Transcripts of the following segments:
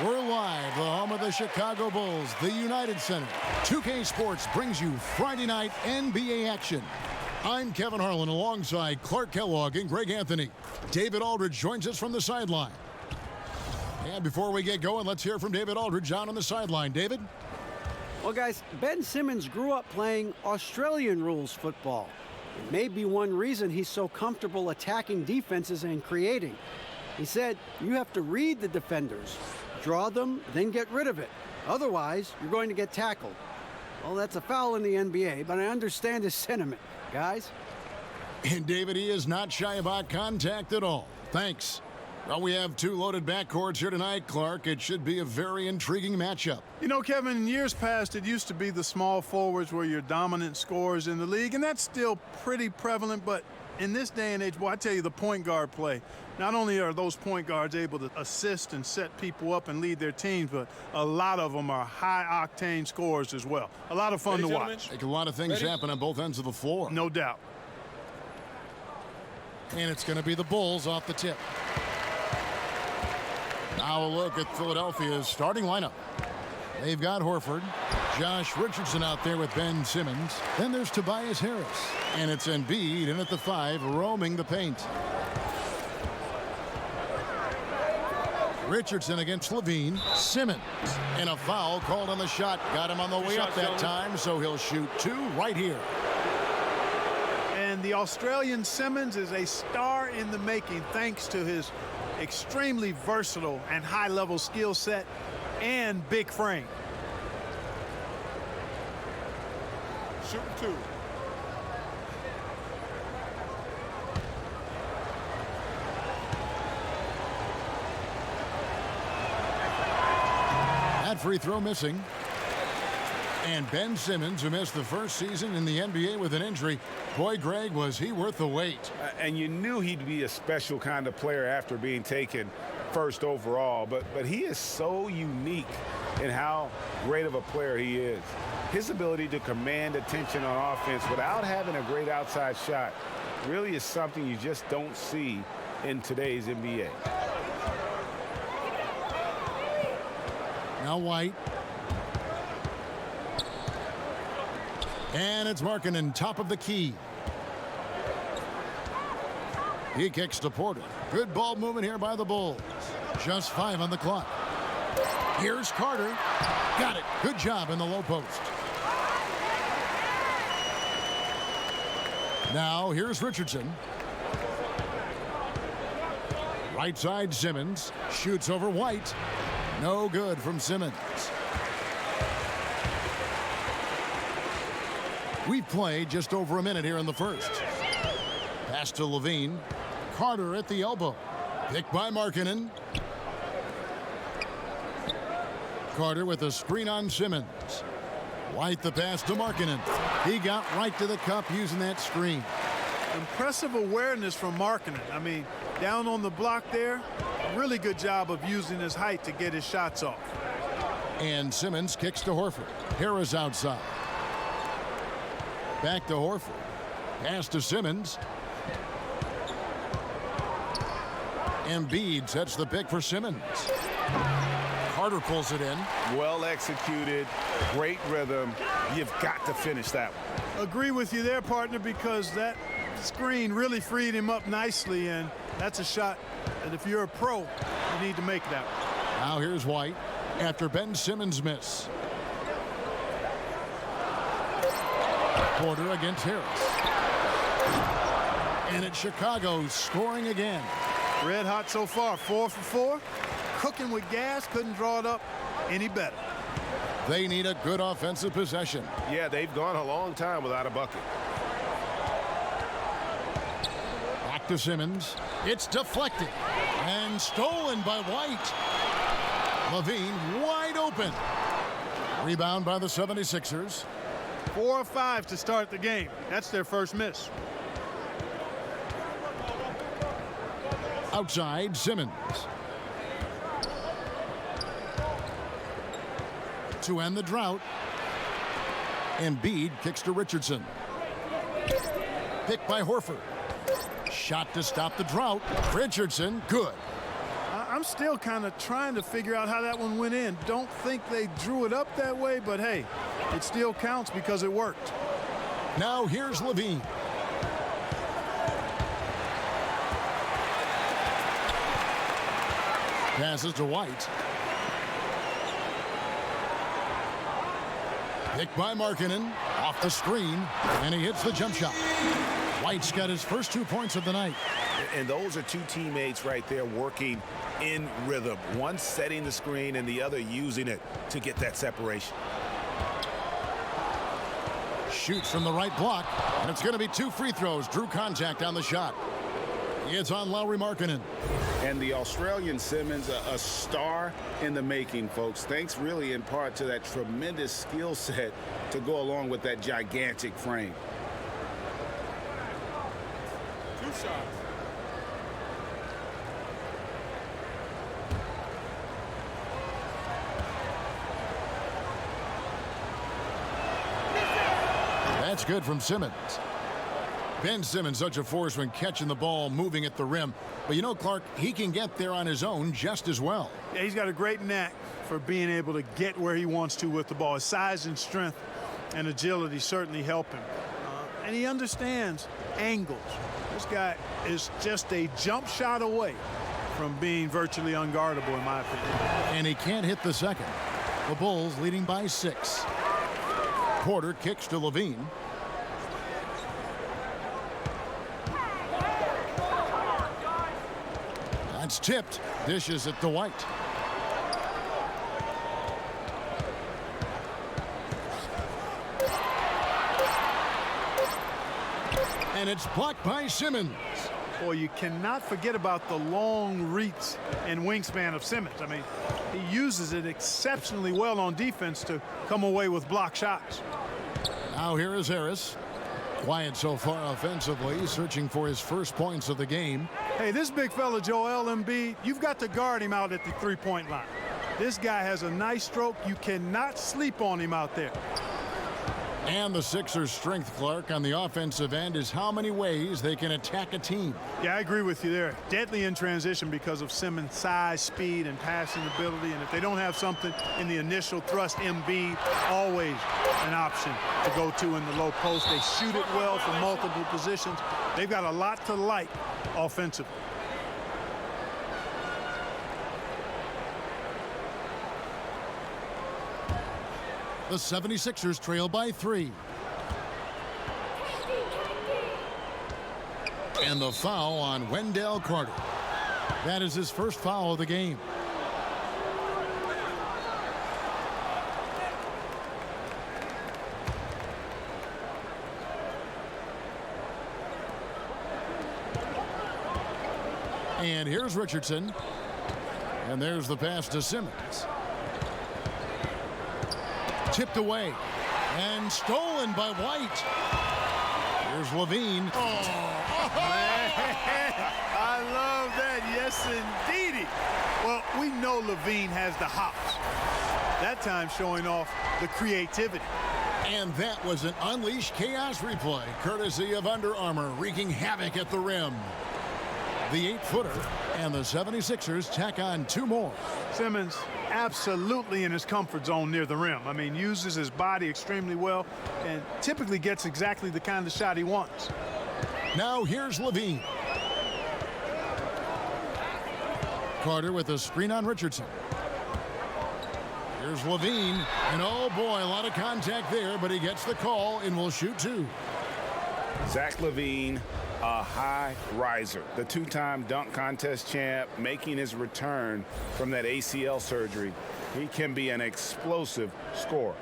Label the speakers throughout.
Speaker 1: We're live, the home of the Chicago Bulls, the United Center. 2K Sports brings you Friday night NBA action. I'm Kevin Harlan alongside Clark Kellogg and Greg Anthony. David Aldridge joins us from the sideline. And before we get going, let's hear from David Aldridge out on the sideline. David?
Speaker 2: Well, guys, Ben Simmons grew up playing Australian rules football. It may be one reason he's so comfortable attacking defenses and creating. He said, you have to read the defenders, draw them, then get rid of it. Otherwise, you're going to get tackled. Well, that's a foul in the NBA, but I understand his sentiment, guys.
Speaker 1: And David, he is not shy about contact at all. Thanks. Well, we have two loaded backcourts here tonight, Clark. It should be a very intriguing matchup.
Speaker 3: You know, Kevin, in years past, it used to be the small forwards were your dominant scorers in the league, and that's still pretty prevalent, but in this day and age, well, I tell you, the point guard play, not only are those point guards able to assist and set people up and lead their teams, but a lot of them are high-octane scorers as well. A lot of fun to watch.
Speaker 1: Make a lot of things happen on both ends of the floor.
Speaker 3: No doubt.
Speaker 1: And it's going to be the Bulls off the tip. Now a look at Philadelphia's starting lineup. They've got Horford, Josh Richardson out there with Ben Simmons. Then there's Tobias Harris. And it's Embiid in at the 5, roaming the paint. Richardson against Levine. Simmons. And a foul called on the shot. Got him on the way up that time, so he'll shoot 2 right here.
Speaker 3: And the Australian Simmons is a star in the making thanks to his extremely versatile and high-level skill set and big frame.
Speaker 4: Shooting 2.
Speaker 1: That free throw missing. And Ben Simmons, who missed the first season in the NBA with an injury, boy, Greg, was he worth the wait.
Speaker 4: And you knew he'd be a special kind of player after being taken first overall, but he is so unique in how great of a player he is. His ability to command attention on offense without having a great outside shot really is something you just don't see in today's NBA.
Speaker 1: Now White. And it's Markkanen, top of the key. He kicks to Porter. Good ball movement here by the Bulls. Just 5 on the clock. Here's Carter. Got it. Good job in the low post. Now here's Richardson. Right side Simmons. Shoots over White. No good from Simmons. We've played just over a minute here in the first. Pass to Levine. Carter at the elbow. Picked by Markkanen. Carter with a screen on Simmons. White the pass to Markkanen. He got right to the cup using that screen.
Speaker 3: Impressive awareness from Markkanen. I mean, down on the block there, really good job of using his height to get his shots off.
Speaker 1: And Simmons kicks to Horford. Harris outside. Back to Horford. Pass to Simmons. Embiid sets the pick for Simmons. Carter pulls it in.
Speaker 4: Well executed, great rhythm. You've got to finish that one.
Speaker 3: Agree with you there, partner, because that screen really freed him up nicely, and that's a shot that if you're a pro, you need to make that one.
Speaker 1: Now here's White after Ben Simmons' miss. Porter against Harris. And it's Chicago scoring again.
Speaker 3: Red hot so far, 4 for 4. Cooking with gas, couldn't draw it up any better.
Speaker 1: They need a good offensive possession.
Speaker 4: Yeah, they've gone a long time without a bucket.
Speaker 1: Back to Simmons. It's deflected and stolen by White. Levine wide open. Rebound by the 76ers.
Speaker 3: 4 or 5 to start the game. That's their first miss.
Speaker 1: Outside, Simmons. To end the drought. Embiid kicks to Richardson. Picked by Horford. Shot to stop the drought. Richardson, good.
Speaker 3: I'm I'm still kind of trying to figure out how that one went in. Don't think they drew it up that way, but hey, it still counts because it worked.
Speaker 1: Now here's Levine. Passes to White. Picked by Markkanen. Off the screen, and he hits the jump shot. White's got his first 2 points of the night.
Speaker 4: And those are two teammates right there working in rhythm. One setting the screen and the other using it to get that separation.
Speaker 1: Shoots from the right block, and it's going to be 2 free throws. Drew contact on the shot. It's on Lauri Markkanen.
Speaker 4: And the Australian Simmons, a star in the making, folks. Thanks really in part to that tremendous skill set to go along with that gigantic frame.
Speaker 3: 2 shots.
Speaker 1: That's good from Simmons. Ben Simmons, such a force when catching the ball, moving at the rim. But you know, Clark, he can get there on his own just as well.
Speaker 3: Yeah, he's got a great knack for being able to get where he wants to with the ball. His size and strength and agility certainly help him. And he understands angles. This guy is just a jump shot away from being virtually unguardable, in my opinion.
Speaker 1: And he can't hit the second. The Bulls leading by 6. Porter kicks to Levine. That's tipped. Dishes it to White. And it's blocked by Simmons.
Speaker 3: Boy, you cannot forget about the long reach and wingspan of Simmons. I mean, he uses it exceptionally well on defense to come away with block shots.
Speaker 1: Now here is Harris. Quiet so far offensively, searching for his first points of the game.
Speaker 3: Hey, this big fella, Joel Embiid, you've got to guard him out at the three-point line. This guy has a nice stroke. You cannot sleep on him out there.
Speaker 1: And the Sixers' strength, Clark, on the offensive end is how many ways they can attack a team.
Speaker 3: Yeah, I agree with you there. Deadly in transition because of Simmons' size, speed, and passing ability. And if they don't have something in the initial thrust, Embiid, always an option to go to in the low post. They shoot it well from multiple positions. They've got a lot to like offensively.
Speaker 1: The 76ers trail by 3. And the foul on Wendell Carter. That is his first foul of the game. And here's Richardson. And there's the pass to Simmons. Tipped away and stolen by White. Here's Levine.
Speaker 3: Oh, man. I love that. Yes, indeedy. Well, we know Levine has the hops. That time showing off the creativity.
Speaker 1: And that was an Unleash Chaos replay, courtesy of Under Armour, wreaking havoc at the rim. The 8-footer and the 76ers tack on 2 more.
Speaker 3: Simmons absolutely in his comfort zone near the rim. I mean, uses his body extremely well and typically gets exactly the kind of shot he wants.
Speaker 1: Now here's Levine. Carter with a screen on Richardson. Here's Levine, and oh boy, a lot of contact there, but he gets the call and will shoot 2.
Speaker 4: Zach LaVine, a high riser, the 2-time dunk contest champ, making his return from that ACL surgery. He can be an explosive scorer.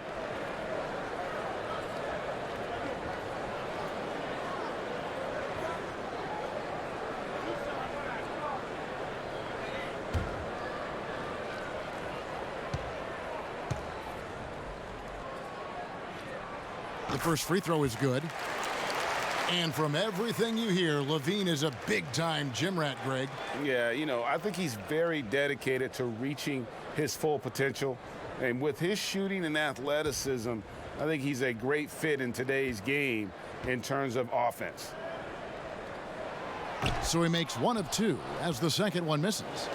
Speaker 1: The first free throw is good. And from everything you hear, Levine is a big-time gym rat, Greg.
Speaker 4: Yeah, you know, I think he's very dedicated to reaching his full potential. And with his shooting and athleticism, I think he's a great fit in today's game in terms of offense.
Speaker 1: So he makes 1 of 2 as the second one misses.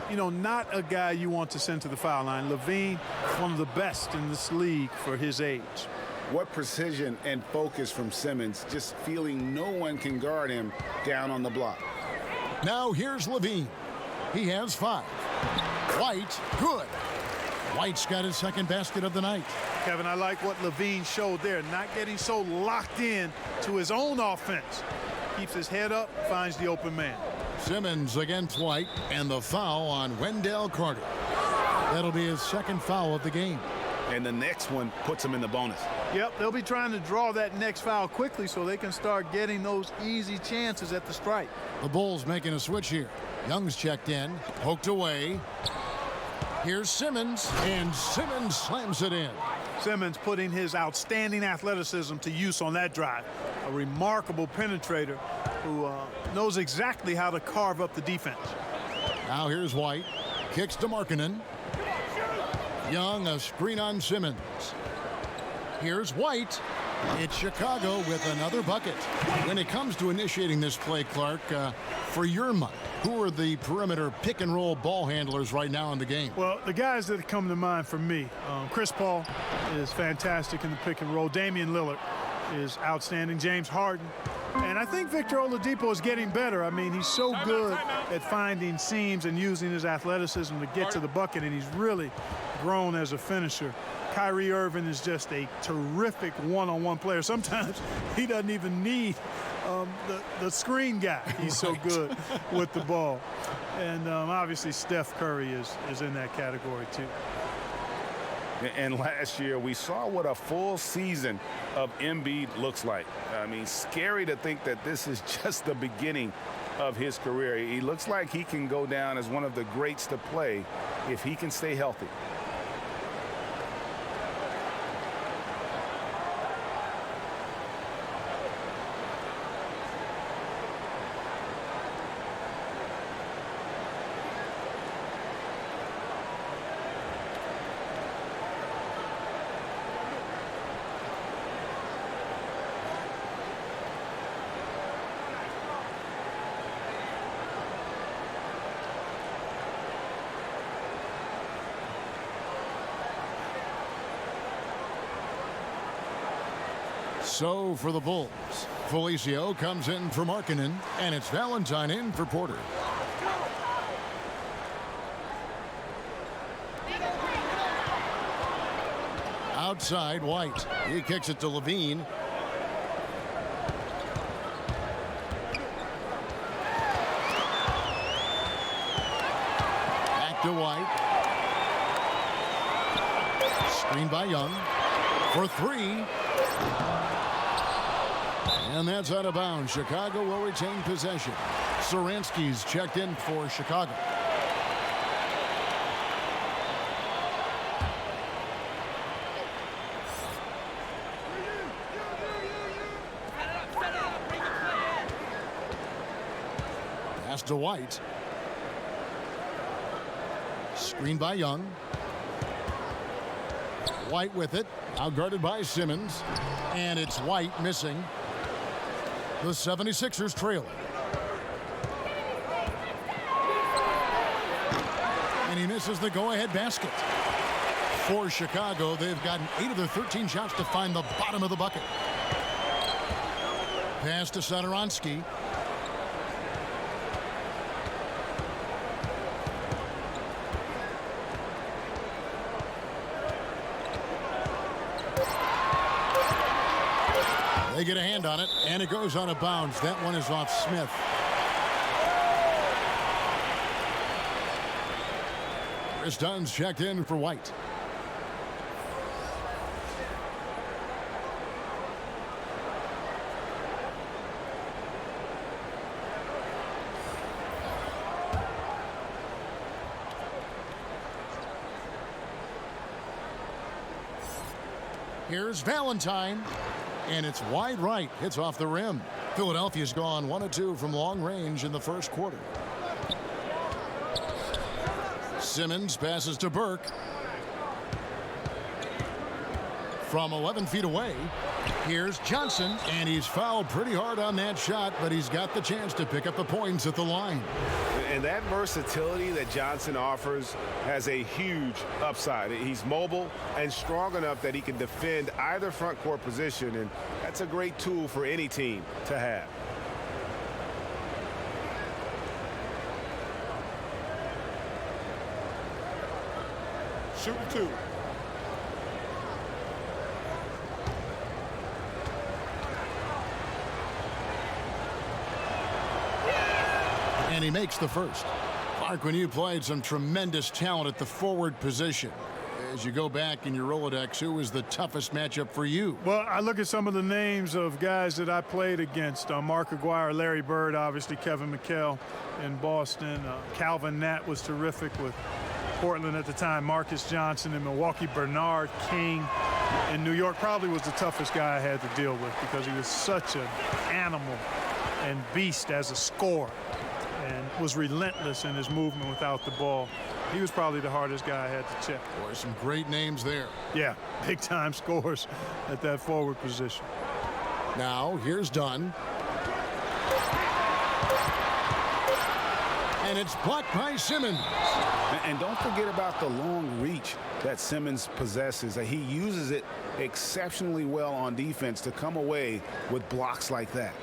Speaker 3: you know, not a guy you want to send to the foul line. LaVine, one of the best in this league for his age.
Speaker 4: What precision and focus from Simmons, just feeling no one can guard him down on the block.
Speaker 1: Now here's LaVine. He has 5. White, good. White's got his second basket of the night.
Speaker 3: Kevin, I like what LaVine showed there, not getting so locked in to his own offense. Keeps his head up, finds the open man.
Speaker 1: Simmons against White, and the foul on Wendell Carter. That'll be his second foul of the game.
Speaker 4: And the next one puts him in the bonus.
Speaker 3: Yep, they'll be trying to draw that next foul quickly so they can start getting those easy chances at the strike.
Speaker 1: The Bulls making a switch here. Young's checked in, poked away. Here's Simmons, and Simmons slams it in.
Speaker 3: Simmons putting his outstanding athleticism to use on that drive. A remarkable penetrator who knows exactly how to carve up the defense.
Speaker 1: Now here's White. Kicks to Markkanen. Young, a screen on Simmons. Here's White. It's Chicago with another bucket. When it comes to initiating this play, Clark, for your money, who are the perimeter pick and roll ball handlers right now in the game?
Speaker 3: Well, the guys that come to mind for me, Chris Paul is fantastic in the pick and roll. Damian Lillard is outstanding. James Harden. And I think Victor Oladipo is getting better. I mean, he's so good at finding seams and using his athleticism to get to the bucket, and he's really grown as a finisher. Kyrie Irving is just a terrific one-on-one player. Sometimes he doesn't even need the screen guy. He's so good with the ball. And obviously Steph Curry is in that category too.
Speaker 4: And last year, we saw what a full season of Embiid looks like. I mean, scary to think that this is just the beginning of his career. He looks like he can go down as one of the greats to play if he can stay healthy.
Speaker 1: So for the Bulls, Felicio comes in for Markkanen, and it's Valentine in for Porter. Outside, White. He kicks it to LaVine. Back to White. Screen by Young for 3. And that's out of bounds. Chicago will retain possession. Saransky's checked in for Chicago. Pass to White. Screen by Young. White with it. Outguarded by Simmons. And it's White missing. The 76ers trailing. And he misses the go-ahead basket. For Chicago, they've gotten 8 of their 13 shots to find the bottom of the bucket. Pass to Satoransky. They get a hand on it, and it goes out of bounds. That one is off Smith. Chris Dunn's checked in for White. Here's Valentine. And it's wide right. Hits off the rim. Philadelphia's gone 1 of 2 from long range in the first quarter. Simmons passes to Burke. From 11 feet away, here's Johnson. And he's fouled pretty hard on that shot, but he's got the chance to pick up the points at the line.
Speaker 4: And that versatility that Johnson offers has a huge upside. He's mobile and strong enough that he can defend either front court position, and that's a great tool for any team to have.
Speaker 5: Shooting two.
Speaker 1: And he makes the first. Clark, when you played some tremendous talent at the forward position, as you go back in your Rolodex, who was the toughest matchup for you?
Speaker 3: Well, I look at some of the names of guys that I played against. Mark Aguirre, Larry Bird, obviously Kevin McHale in Boston. Calvin Nat was terrific with Portland at the time. Marcus Johnson in Milwaukee. Bernard King in New York probably was the toughest guy I had to deal with because he was such an animal and beast as a scorer and was relentless in his movement without the ball. He was probably the hardest guy I had to check.
Speaker 1: Boy, some great names there.
Speaker 3: Yeah, big-time scores at that forward position.
Speaker 1: Now, here's Dunn. And it's blocked by Simmons.
Speaker 4: And don't forget about the long reach that Simmons possesses. He uses it exceptionally well on defense to come away with blocks like that.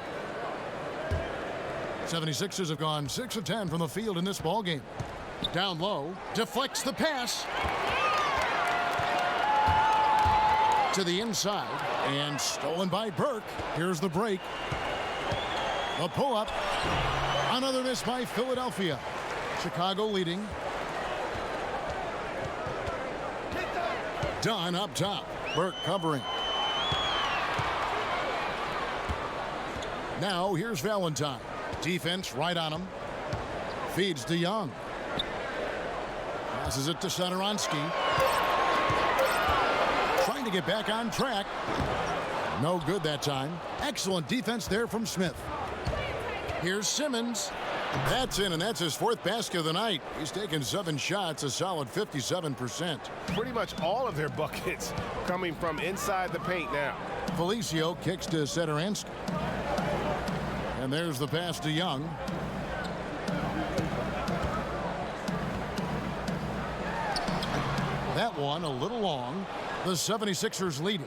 Speaker 1: 76ers have gone 6 of 10 from the field in this ballgame. Down low, deflects the pass to the inside, and stolen by Burke. Here's the break. The pull-up. Another miss by Philadelphia. Chicago leading. Dunn up top. Burke covering. Now here's Valentine. Defense right on him. Feeds to Young. Passes it to Satoransky. Trying to get back on track. No good that time. Excellent defense there from Smith. Here's Simmons. That's in, and that's his 4th basket of the night. He's taken 7 shots, a solid 57%.
Speaker 5: Pretty much all of their buckets coming from inside the paint now.
Speaker 1: Felicio kicks to Satoransky. And there's the pass to Young. That one a little long. The 76ers leading.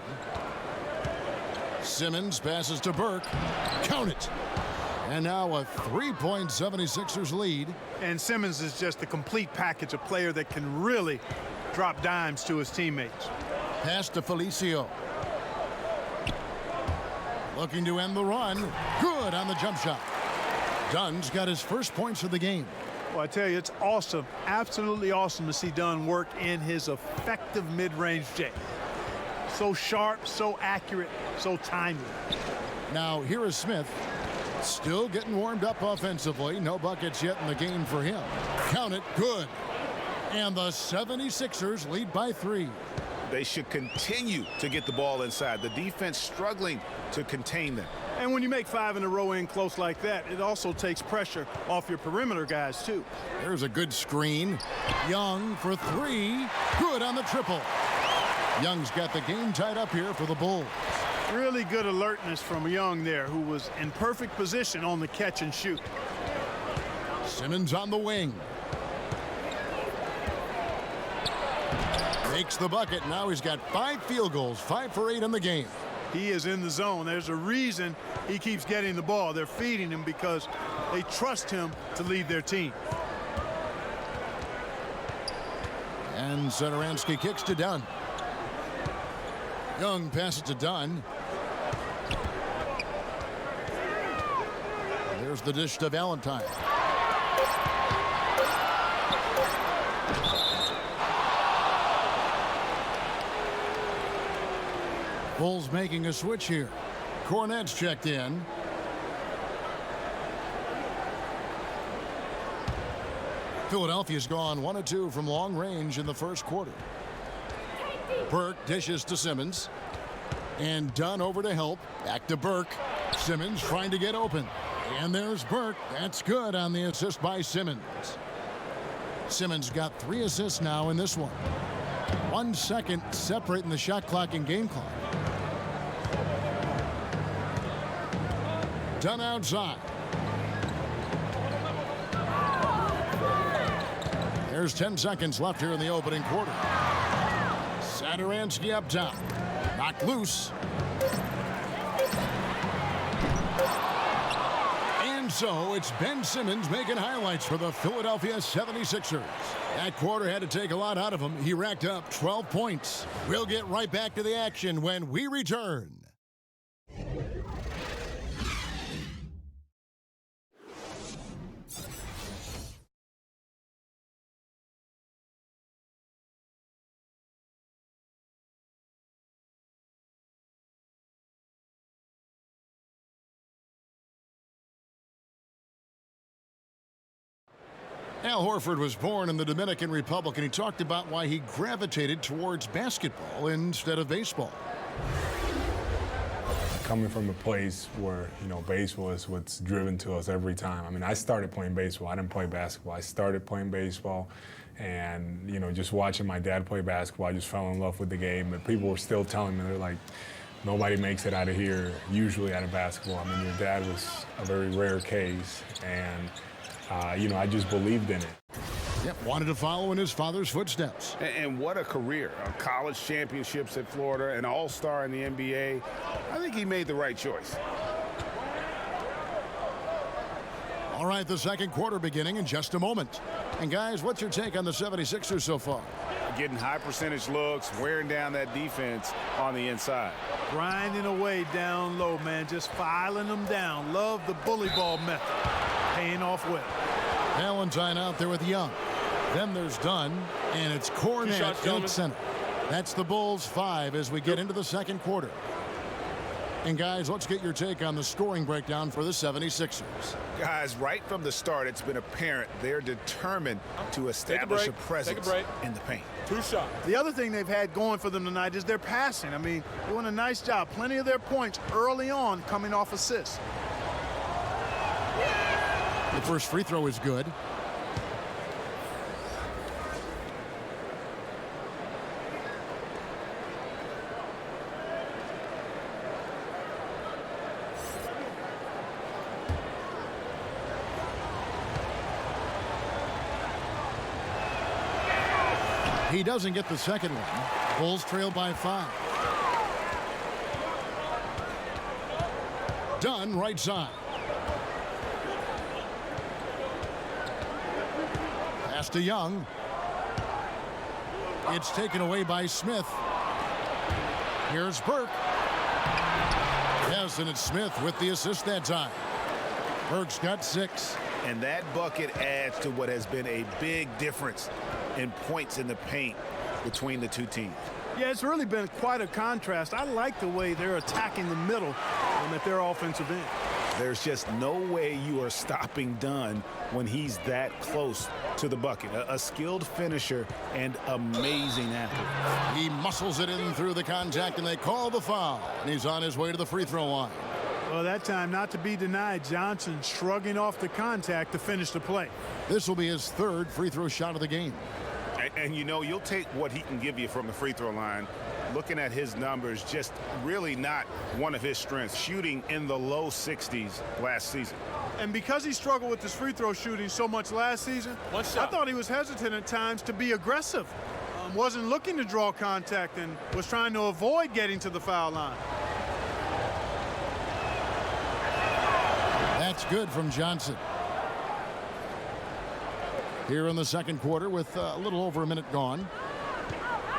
Speaker 1: Simmons passes to Burke. Count it. And now a 3-point 76ers lead.
Speaker 3: And Simmons is just a complete package, a player that can really drop dimes to his teammates.
Speaker 1: Pass to Felicio. Looking to end the run. Good on the jump shot. Dunn's got his first points of the game.
Speaker 3: Well, I tell you, it's awesome, absolutely awesome to see Dunn work in his effective mid-range J. So sharp, so accurate, so timely.
Speaker 1: Now here is Smith. Still getting warmed up offensively. No buckets yet in the game for him. Count it. Good. And the 76ers lead by 3.
Speaker 4: They should continue to get the ball inside. The defense struggling to contain them.
Speaker 3: And when you make 5 in a row in close like that, it also takes pressure off your perimeter guys, too.
Speaker 1: There's a good screen. Young for 3. Good on the triple. Young's got the game tied up here for the Bulls.
Speaker 3: Really good alertness from Young there, who was in perfect position on the catch and shoot.
Speaker 1: Simmons on the wing. Makes the bucket. Now he's got 5 field goals, 5 for 8 in the game.
Speaker 3: He is in the zone. There's a reason he keeps getting the ball. They're feeding him because they trust him to lead their team.
Speaker 1: And Satoransky kicks to Dunn. Young passes to Dunn. There's the dish to Valentine. Bulls making a switch here. Cornette's checked in. Philadelphia's gone 1 of 2 from long range in the first quarter. Burke dishes to Simmons. And Dunn over to help. Back to Burke. Simmons trying to get open. And there's Burke. That's good on the assist by Simmons. Simmons got 3 assists now in this one. 1 second separating the shot clock and game clock. Dunn outside. There's 10 seconds left here in the opening quarter. Satoransky up top. Knocked loose. And so it's Ben Simmons making highlights for the Philadelphia 76ers. That quarter had to take a lot out of him. He racked up 12 points. We'll get right back to the action when we return. Al Horford was born in the Dominican Republic, and he talked about why he gravitated towards basketball instead of baseball.
Speaker 6: Coming from a place where, baseball is what's driven to us every time. I mean, I started playing baseball. I didn't play basketball. I started playing baseball, and, just watching my dad play basketball, I just fell in love with the game. But people were still telling me, they're like, nobody makes it out of here, usually out of basketball. I mean, your dad was a very rare case, and I just believed in it.
Speaker 1: Yep, wanted to follow in his father's footsteps.
Speaker 4: And what a career. College championships at Florida, an all-star in the NBA. I think he made the right choice.
Speaker 1: All right, the second quarter beginning in just a moment. And guys, what's your take on the 76ers so far?
Speaker 4: Getting high percentage looks, wearing down that defense on the inside.
Speaker 3: Grinding away down low, man, just filing them down. Love the bully ball method. Paying off well.
Speaker 1: Valentine out there with Young. Then there's Dunn, and it's Kornet in center. That's the Bulls 5 as we get into the second quarter. And guys, let's get your take on the scoring breakdown for the 76ers.
Speaker 4: Guys, right from the start, it's been apparent they're determined to establish a presence in the paint.
Speaker 5: 2 shots.
Speaker 3: The other thing they've had going for them tonight is their passing. I mean, doing a nice job. Plenty of their points early on coming off assists.
Speaker 1: The first free throw is good. He doesn't get the second one. Bulls trail by 5. Dunn right side. Pass to Young. It's taken away by Smith. Here's Burke. Yes, and it's Smith with the assist that time. Burke's got 6.
Speaker 4: And that bucket adds to what has been a big difference in points in the paint between the two teams.
Speaker 3: Yeah, it's really been quite a contrast. I like the way they're attacking the middle at their offensive end.
Speaker 4: There's just no way you are stopping Dunn when he's that close to the bucket. A skilled finisher and amazing athlete.
Speaker 1: He muscles it in through the contact, and they call the foul. And he's on his way to the free throw line.
Speaker 3: Well, that time, not to be denied, Johnson shrugging off the contact to finish the play.
Speaker 1: This will be his 3rd free throw shot of the game.
Speaker 4: And you'll take what he can give you from the free throw line. Looking at his numbers, just really not one of his strengths. Shooting in the low 60s last season.
Speaker 3: And because he struggled with his free throw shooting so much last season, I thought he was hesitant at times to be aggressive. Wasn't looking to draw contact and was trying to avoid getting to the foul line.
Speaker 1: That's good from Johnson. Here in the second quarter with a little over a minute gone.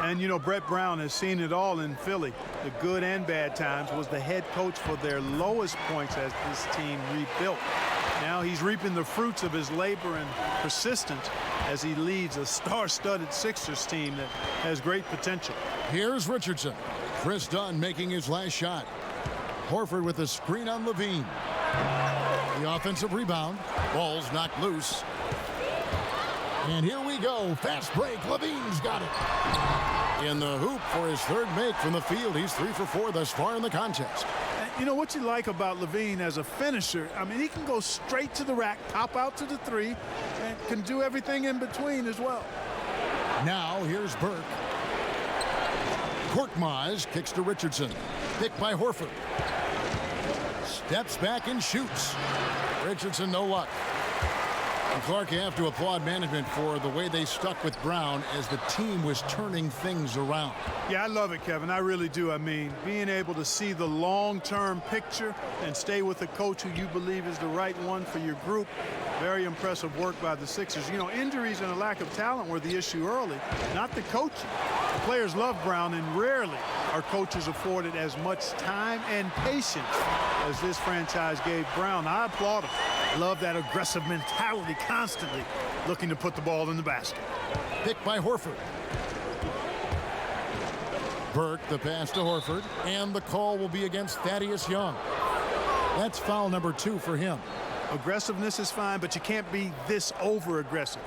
Speaker 3: And, Brett Brown has seen it all in Philly. The good and bad times. Was the head coach for their lowest points as this team rebuilt. Now he's reaping the fruits of his labor and persistence as he leads a star-studded Sixers team that has great potential.
Speaker 1: Here's Richardson. Chris Dunn making his last shot. Horford with a screen on Levine. The offensive rebound. Ball's knocked loose. And here we go. Fast break. Levine's got it. In the hoop for his 3rd make from the field. He's 3 for 4 thus far in the contest.
Speaker 3: And what you like about Levine as a finisher, I mean, he can go straight to the rack, pop out to the 3, and can do everything in between as well.
Speaker 1: Now here's Burke. Korkmaz kicks to Richardson. Picked by Horford. Steps back and shoots. Richardson, no luck. And Clark, you have to applaud management for the way they stuck with Brown as the team was turning things around.
Speaker 3: Yeah, I love it, Kevin. I really do. I mean, being able to see the long-term picture and stay with a coach who you believe is the right one for your group. Very impressive work by the Sixers. You know, injuries and a lack of talent were the issue early, not the coaching. The players love Brown, and rarely are coaches afforded as much time and patience as this franchise gave Brown. I applaud him. Love that aggressive mentality, constantly looking to put the ball in the basket.
Speaker 1: Picked by Horford. Burke, the pass to Horford, and the call will be against Thaddeus Young. That's foul number 2 for him.
Speaker 3: Aggressiveness is fine, but you can't be this over-aggressive.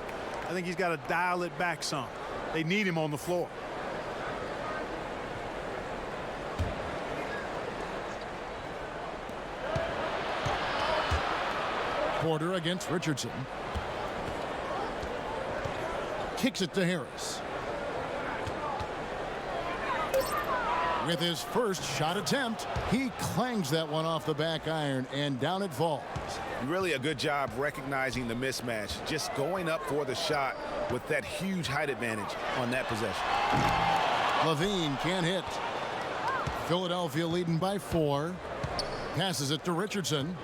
Speaker 3: I think he's got to dial it back some. They need him on the floor.
Speaker 1: Porter against Richardson. Kicks it to Harris. With his first shot attempt, he clangs that one off the back iron, and down it falls.
Speaker 4: Really a good job recognizing the mismatch, just going up for the shot with that huge height advantage on that possession.
Speaker 1: Levine can't hit. Philadelphia leading by 4. Passes it to Richardson.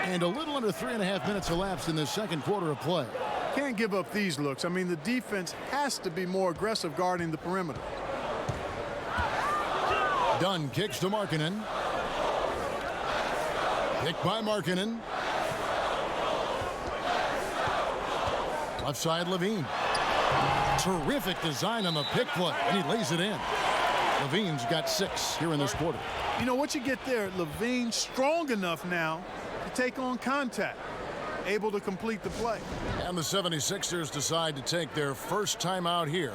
Speaker 1: And a little under 3.5 minutes elapsed in the second quarter of play.
Speaker 3: Can't give up these looks. I mean, the defense has to be more aggressive guarding the perimeter.
Speaker 1: Dunn kicks to Markkanen. Picked by Markkanen. Left side Levine. Terrific design on the pick play, and he lays it in. Levine's got 6 here in this quarter.
Speaker 3: You know what you get there? Levine strong enough now to take on contact, able to complete the play.
Speaker 1: And the 76ers decide to take their first time out here.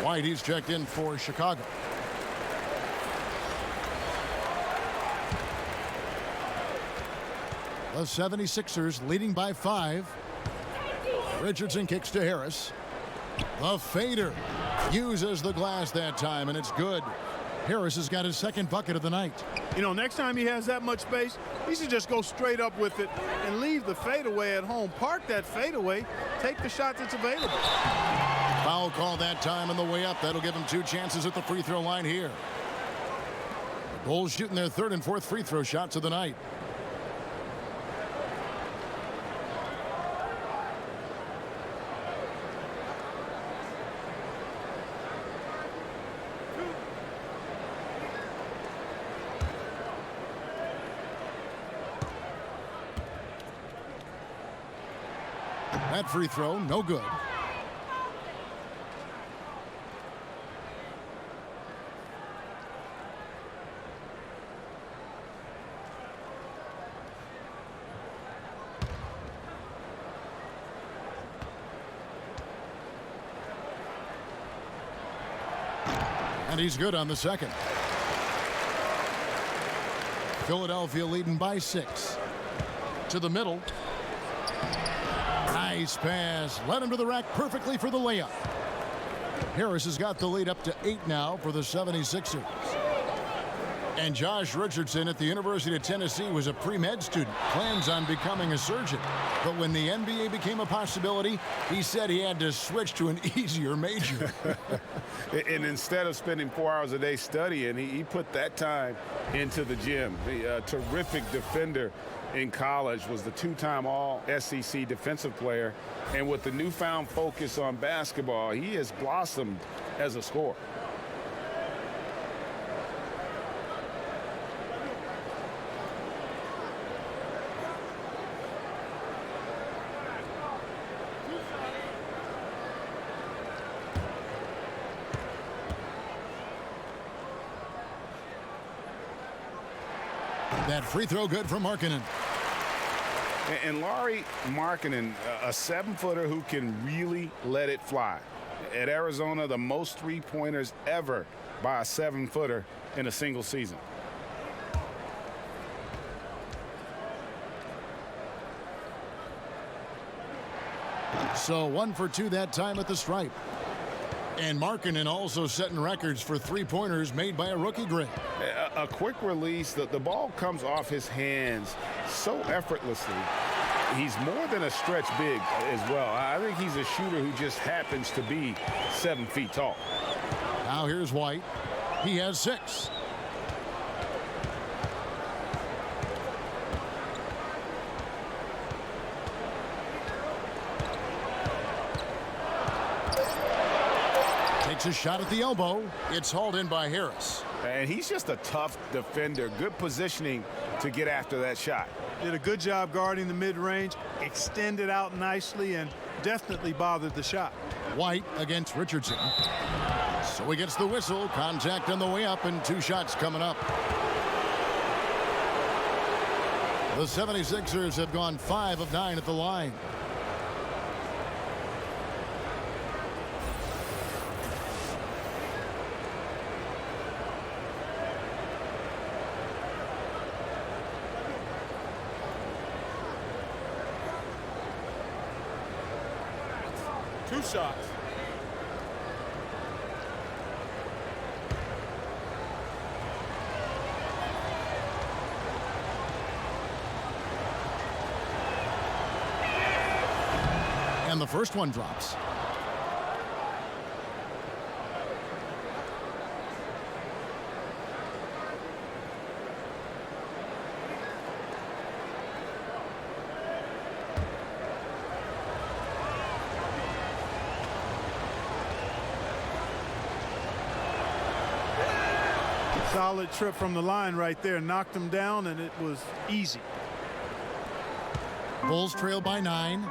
Speaker 1: White, he's checked in for Chicago. The 76ers leading by 5. Richardson kicks to Harris. The fader uses the glass that time, and it's good. Harris has got his second bucket of the night.
Speaker 3: You know, next time he has that much space, he should just go straight up with it and leave the fadeaway at home. Park that fadeaway, take the shot that's available.
Speaker 1: Foul call that time on the way up. That'll give him 2 chances at the free throw line here. The Bulls shooting their 3rd and 4th free throw shots of the night. That free throw, no good. And he's good on the second. Philadelphia leading by 6. To the middle. Nice pass. Led him to the rack perfectly for the layup. Harris has got the lead up to 8 now for the 76ers. And Josh Richardson at the University of Tennessee was a pre-med student, plans on becoming a surgeon. But when the NBA became a possibility, he said he had to switch to an easier major.
Speaker 4: And instead of spending 4 hours a day studying, he put that time into the gym. The terrific defender in college, was the two-time All-SEC defensive player. And with the newfound focus on basketball, he has blossomed as a scorer.
Speaker 1: That free throw good from Markkanen.
Speaker 4: And Lauri Markkanen, a 7-footer who can really let it fly. At Arizona, the most three-pointers ever by a 7-footer in a single season.
Speaker 1: So 1 for 2 that time at the stripe. And Markkanen also setting records for three-pointers made by a rookie grade.
Speaker 4: A quick release, the ball comes off his hands so effortlessly. He's more than a stretch big as well. I think he's a shooter who just happens to be 7 feet tall.
Speaker 1: Now here's White. He has 6. Takes a shot at the elbow. It's hauled in by Harris.
Speaker 4: And he's just a tough defender. Good positioning to get after that shot.
Speaker 3: Did a good job guarding the mid-range, extended out nicely, and definitely bothered the shot.
Speaker 1: White against Richardson. So he gets the whistle. Contact on the way up, and 2 shots coming up. The 76ers have gone 5 of 9 at the line.
Speaker 5: Two shots.
Speaker 1: And the first one drops.
Speaker 3: Solid trip from the line right there. Knocked him down, and it was easy.
Speaker 1: Bulls trail by 9.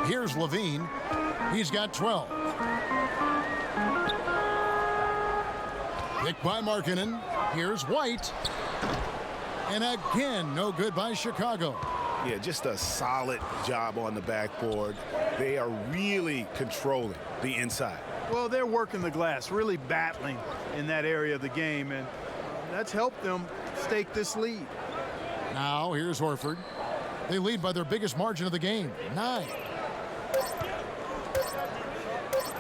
Speaker 1: Here's Levine. He's got 12. Picked by Markkanen. Here's White. And again, no good by Chicago.
Speaker 4: Yeah, just a solid job on the backboard. They are really controlling the inside.
Speaker 3: Well, they're working the glass, really battling in that area of the game, and that's helped them stake this lead.
Speaker 1: Now, here's Horford. They lead by their biggest margin of the game, 9.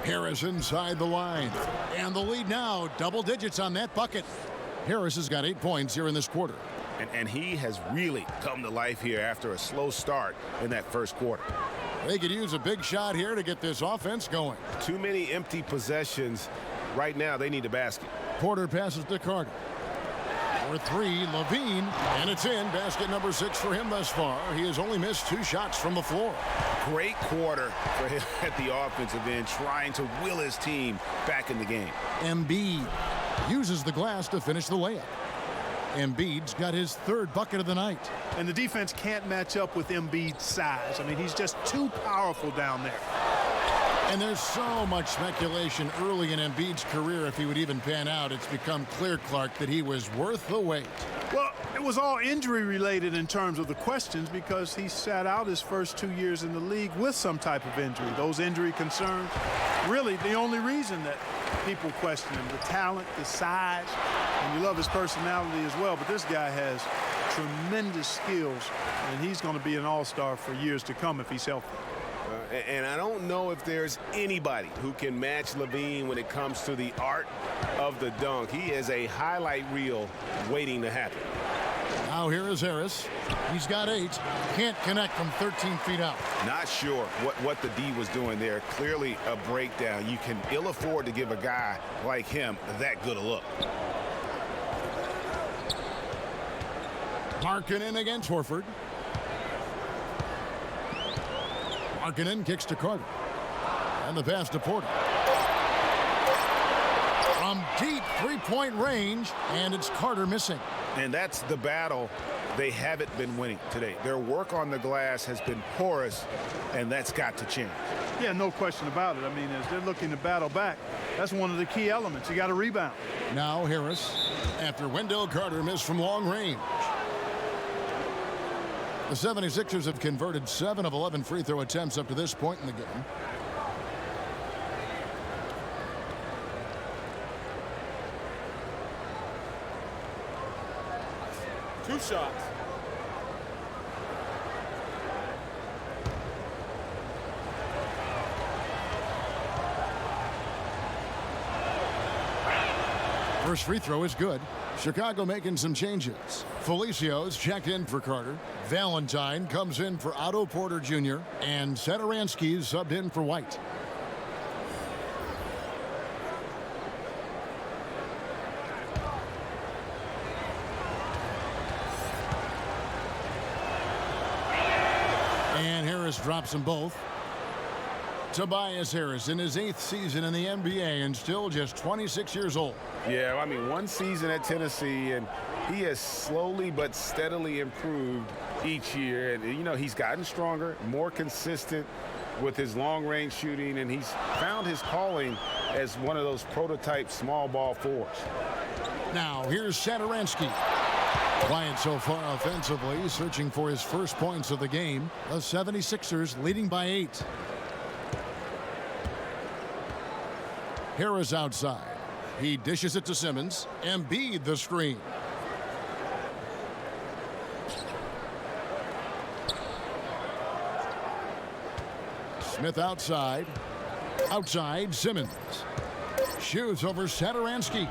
Speaker 1: Harris inside the line. And the lead now, double digits on that bucket. Harris has got 8 points here in this quarter.
Speaker 4: And he has really come to life here after a slow start in that first quarter.
Speaker 1: They could use a big shot here to get this offense going.
Speaker 4: Too many empty possessions. Right now, they need a basket.
Speaker 1: Porter passes to Carter. For 3, Levine, and it's in. Basket number 6 for him thus far. He has only missed 2 shots from the floor.
Speaker 4: Great quarter for him at the offensive end, trying to will his team back in the game.
Speaker 1: Embiid uses the glass to finish the layup. Embiid's got his 3rd bucket of the night.
Speaker 3: And the defense can't match up with Embiid's size. I mean, he's just too powerful down there.
Speaker 1: And there's so much speculation early in Embiid's career if he would even pan out. It's become clear, Clark, that he was worth the wait.
Speaker 3: Well, it was all injury related in terms of the questions because he sat out his first 2 years in the league with some type of injury. Those injury concerns, really the only reason that people question him. The talent, the size, and you love his personality as well. But this guy has tremendous skills, and he's going to be an all-star for years to come if he's healthy.
Speaker 5: And I don't know if there's anybody who can match Levine when it comes to the art of the dunk. He is a highlight reel waiting to happen.
Speaker 1: Now here is Harris. He's got 8. Can't connect from 13 feet out.
Speaker 4: Not sure what the D was doing there. Clearly a breakdown. You can ill afford to give a guy like him that good a look.
Speaker 1: Markkanen against Horford. Markkanen kicks to Carter. And the pass to Porter. From deep three-point range, and it's Carter missing.
Speaker 4: And that's the battle they haven't been winning today. Their work on the glass has been porous, and that's got to change.
Speaker 3: Yeah, no question about it. I mean, as they're looking to battle back, that's one of the key elements. You got to rebound.
Speaker 1: Now Harris, after Wendell Carter missed from long range. The 76ers have converted 7 of 11 free throw attempts up to this point in the game.
Speaker 5: Two shots.
Speaker 1: First free throw is good. Chicago making some changes. Felicia's checked in for Carter. Valentine comes in for Otto Porter Jr. And Satoransky's subbed in for White. And Harris drops them both. Tobias Harris in his 8th season in the NBA and still just 26 years old.
Speaker 4: Yeah, I mean, one season at Tennessee, and he has slowly but steadily improved each year. And, you know, he's gotten stronger, more consistent with his long-range shooting, and he's found his calling as one of those prototype small ball forwards.
Speaker 1: Now, here's Satoransky. Quiet so far offensively, searching for his first points of the game. The 76ers leading by 8. Harris outside. He dishes it to Simmons. Embiid the screen. Smith outside. Outside, Simmons. Shoots over Satoransky.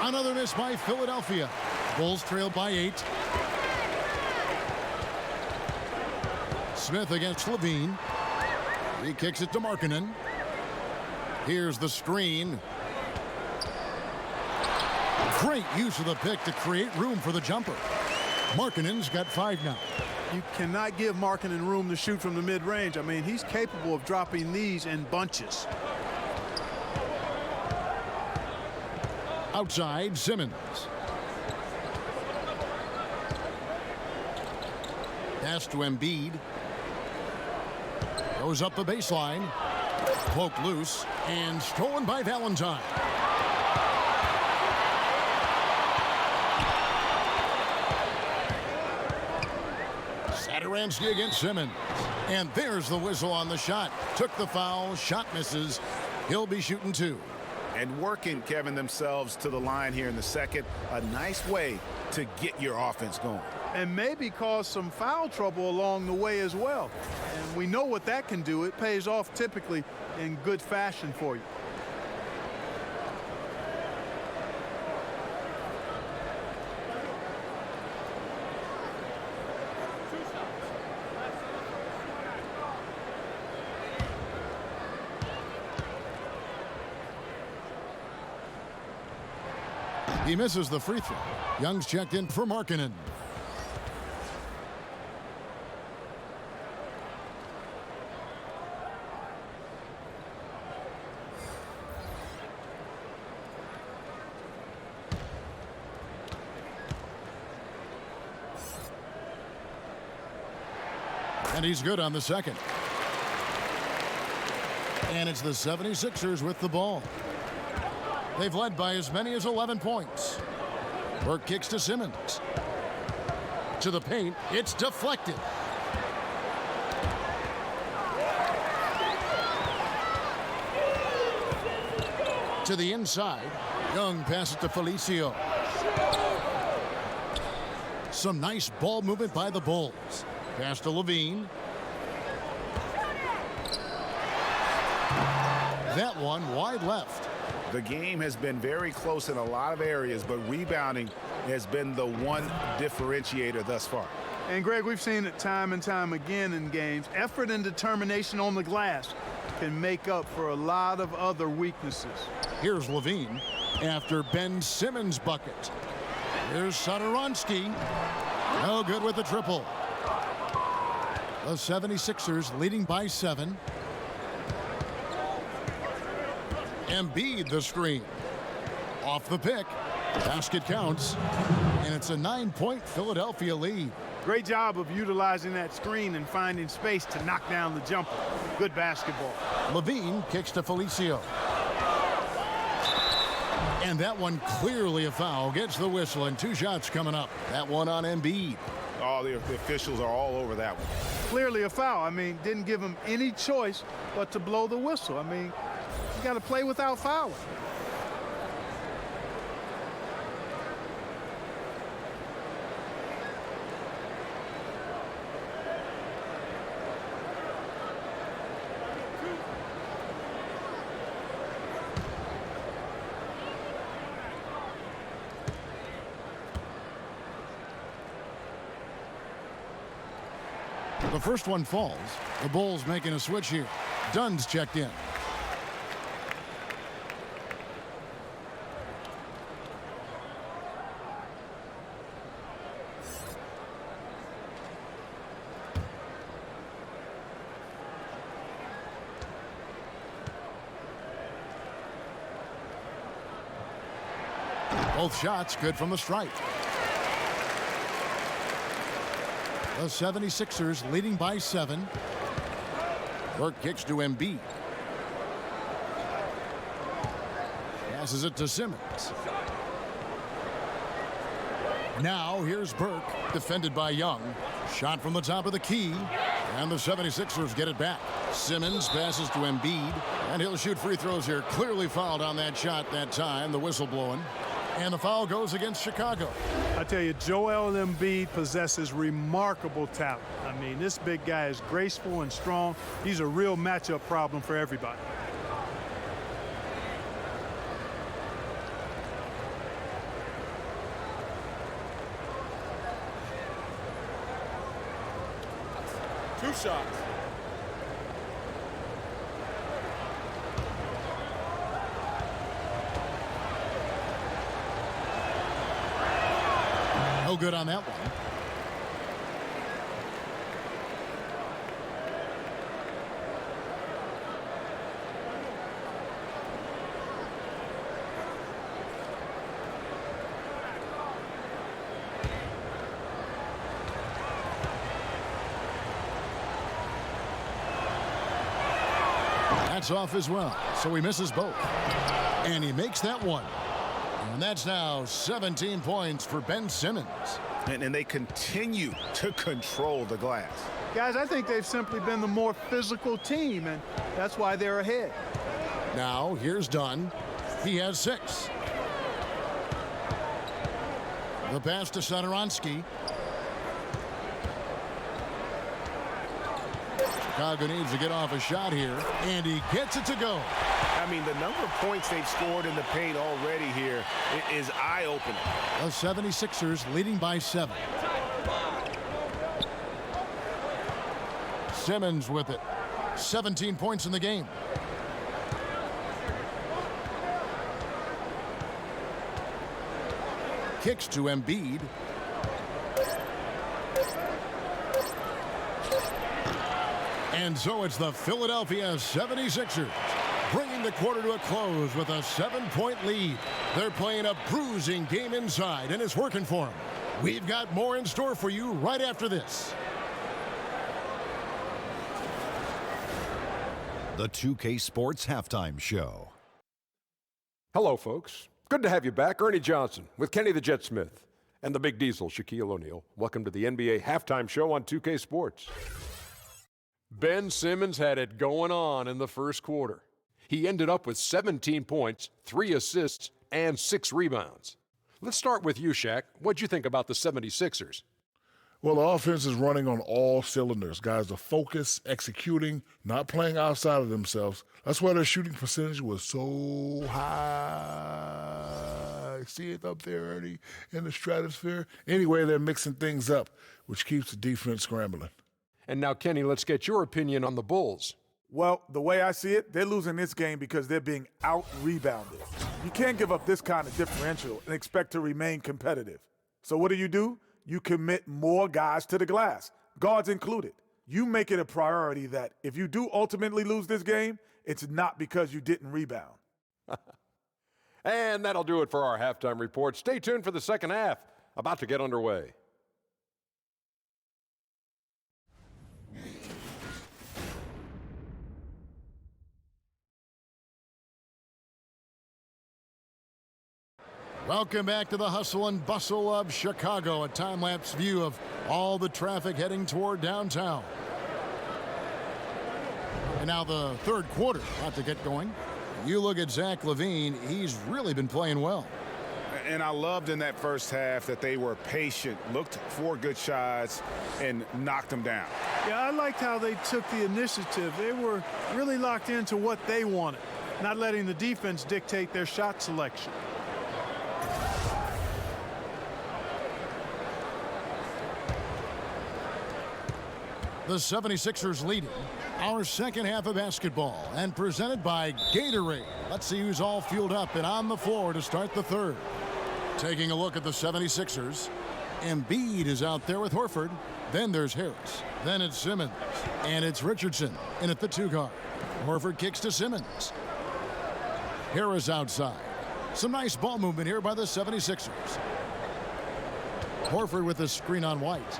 Speaker 1: Another miss by Philadelphia. Bulls trail by 8. Smith against Levine. He kicks it to Markkanen. Here's the screen. Great use of the pick to create room for the jumper. Markkanen's got 5 now.
Speaker 3: You cannot give Markkanen room to shoot from the mid-range. I mean, he's capable of dropping these in bunches.
Speaker 1: Outside, Simmons. Pass to Embiid. Goes up the baseline. Poked loose and stolen by Valentine. Satoransky against Simmons. And there's the whistle on the shot. Took the foul. Shot misses. He'll be shooting 2.
Speaker 4: And working, Kevin, themselves to the line here in the second. A nice way to get your offense going.
Speaker 3: And maybe cause some foul trouble along the way as well. And we know what that can do. It pays off typically in good fashion for you.
Speaker 1: He misses the free throw. Young's checked in for Markkanen. And he's good on the second. And it's the 76ers with the ball. They've led by as many as 11 points. Burke kicks to Simmons. To the paint. It's deflected. To the inside. Young passes to Felicio. Some nice ball movement by the Bulls. Pass to Levine. that one wide left.
Speaker 4: The game has been very close in a lot of areas, but rebounding has been the one differentiator thus far.
Speaker 3: And, Greg, we've seen it time and time again in games. Effort and determination on the glass can make up for a lot of other weaknesses.
Speaker 1: Here's Levine after Ben Simmons' bucket. Here's Satoransky. No good with the triple. The 76ers leading by 7. Embiid the screen. Off the pick. Basket counts. And it's a 9-point Philadelphia lead.
Speaker 3: Great job of utilizing that screen and finding space to knock down the jumper. Good basketball.
Speaker 1: Levine kicks to Felicio. And that one clearly a foul. Gets the whistle and 2 shots coming up. That one on Embiid.
Speaker 4: Oh, the officials are all over that one.
Speaker 3: Clearly a foul. I mean, didn't give him any choice but to blow the whistle. I mean, you got to play without fouling.
Speaker 1: The first one falls. The Bulls making a switch here. Dunn's checked in. Both shots good from the stripe. The 76ers leading by 7. Burke kicks to Embiid. Passes it to Simmons. Now here's Burke, defended by Young. Shot from the top of the key, and the 76ers get it back. Simmons passes to Embiid, and he'll shoot free throws here. Clearly fouled on that shot that time, the whistle blowing. And the foul goes against Chicago.
Speaker 3: I tell you, Joel Embiid possesses remarkable talent. I mean, this big guy is graceful and strong. He's a real matchup problem for everybody.
Speaker 5: Two shots.
Speaker 1: No good on that one. That's off as well, so he misses both. And he makes that one. And that's now 17 points for Ben Simmons.
Speaker 4: And they continue to control the glass.
Speaker 3: Guys, I think they've simply been the more physical team, and that's why they're ahead.
Speaker 1: Now, here's Dunn. He has 6. The pass to Satoransky. Chicago needs to get off a shot here, and he gets it to go.
Speaker 5: I mean, the number of points they've scored in the paint already here is eye-opening.
Speaker 1: The 76ers leading by 7. Simmons with it. 17 points in the game. Kicks to Embiid. And so it's the Philadelphia 76ers bringing the quarter to a close with a 7-point lead. They're playing a bruising game inside, and it's working for them. We've got more in store for you right after this.
Speaker 7: The 2K Sports Halftime Show.
Speaker 8: Hello, folks. Good to have you back. Ernie Johnson with Kenny the Jet Smith and the Big Diesel, Shaquille O'Neal. Welcome to the NBA Halftime Show on 2K Sports. Ben Simmons had it going on in the first quarter. He ended up with 17 points, 3 assists, and 6 rebounds. Let's start with you, Shaq. What'd you think about the 76ers?
Speaker 9: Well, the offense is running on all cylinders. Guys are focused, executing, not playing outside of themselves. That's why their shooting percentage was so high. See it up there, Ernie, in the stratosphere? Anyway, they're mixing things up, which keeps the defense scrambling.
Speaker 8: And now, Kenny, let's get your opinion on the Bulls.
Speaker 10: Well, the way I see it, they're losing this game because they're being out-rebounded. You can't give up this kind of differential and expect to remain competitive. So what do? You commit more guys to the glass, guards included. You make it a priority that if you do ultimately lose this game, it's not because you didn't rebound.
Speaker 8: And that'll do it for our halftime report. Stay tuned for the second half, about to get underway.
Speaker 1: Welcome back to the hustle and bustle of Chicago, a time-lapse view of all the traffic heading toward downtown. And now the third quarter about to get going. You look at Zach LaVine, he's really been playing well.
Speaker 4: And I loved in that first half that they were patient, looked for good shots, and knocked them down.
Speaker 3: Yeah, I liked how they took the initiative. They were really locked into what they wanted, not letting the defense dictate their shot selection.
Speaker 1: The 76ers leading our second half of basketball and presented by Gatorade. Let's see who's all fueled up and on the floor to start the third. Taking a look at the 76ers, Embiid is out there with Horford. Then there's Harris. Then it's Simmons. And it's Richardson in at the 2 guard. Horford kicks to Simmons. Harris outside. Some nice ball movement here by the 76ers. Horford with a screen on White.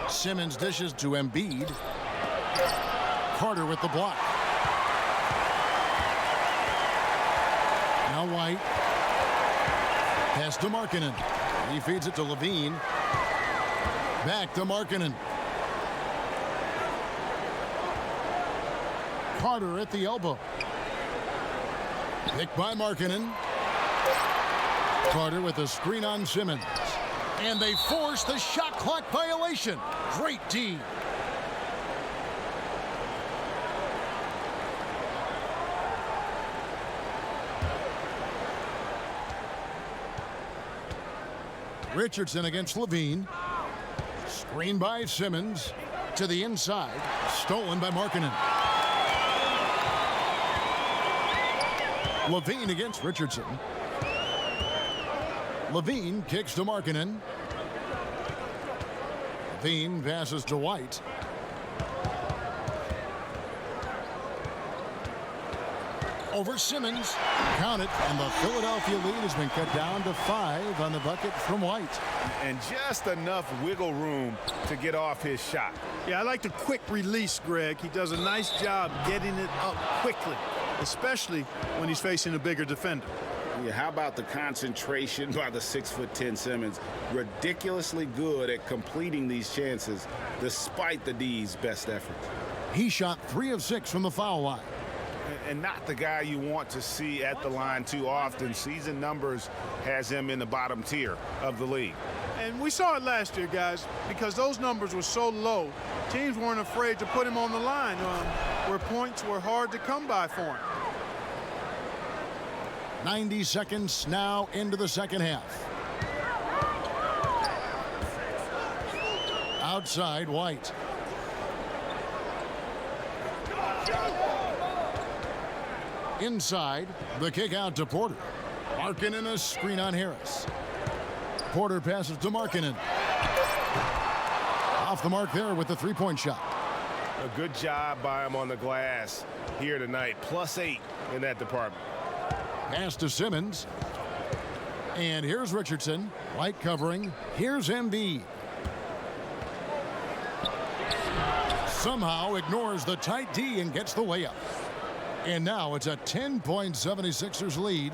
Speaker 1: Simmons dishes to Embiid. Carter with the block. Now White. Pass to Markkanen. He feeds it to LaVine. Back to Markkanen. Carter at the elbow. Picked by Markkanen. Carter with a screen on Simmons. And they force the shot clock violation. Great D. Richardson against LaVine. Screen by Simmons to the inside. Stolen by Markkanen. LaVine against Richardson. LaVine kicks to Markkanen. LaVine passes to White. Over Simmons. Count it, and the Philadelphia lead has been cut down to 5 on the bucket from White.
Speaker 4: And just enough wiggle room to get off his shot.
Speaker 3: Yeah, I like the quick release, Greg. He does a nice job getting it up quickly, especially when he's facing a bigger defender.
Speaker 4: Yeah, how about the concentration by the 6'10" Simmons? Ridiculously good at completing these chances despite the D's best efforts.
Speaker 1: He shot 3 of 6 from the foul line.
Speaker 4: And not the guy you want to see at the line too often. Season numbers has him in the bottom tier of the league.
Speaker 3: And we saw it last year, guys, because those numbers were so low. Teams weren't afraid to put him on the line where points were hard to come by for him.
Speaker 1: 90 seconds now into the second half. Outside, White. Inside, the kick out to Porter. Markkanen a screen on Harris. Porter passes to Markkanen. Off the mark there with the three-point shot.
Speaker 4: A good job by him on the glass here tonight. +8 in that department.
Speaker 1: Pass to Simmons. And here's Richardson. White covering. Here's Embiid. Somehow ignores the tight D and gets the layup. And now it's a 10-point 76ers lead.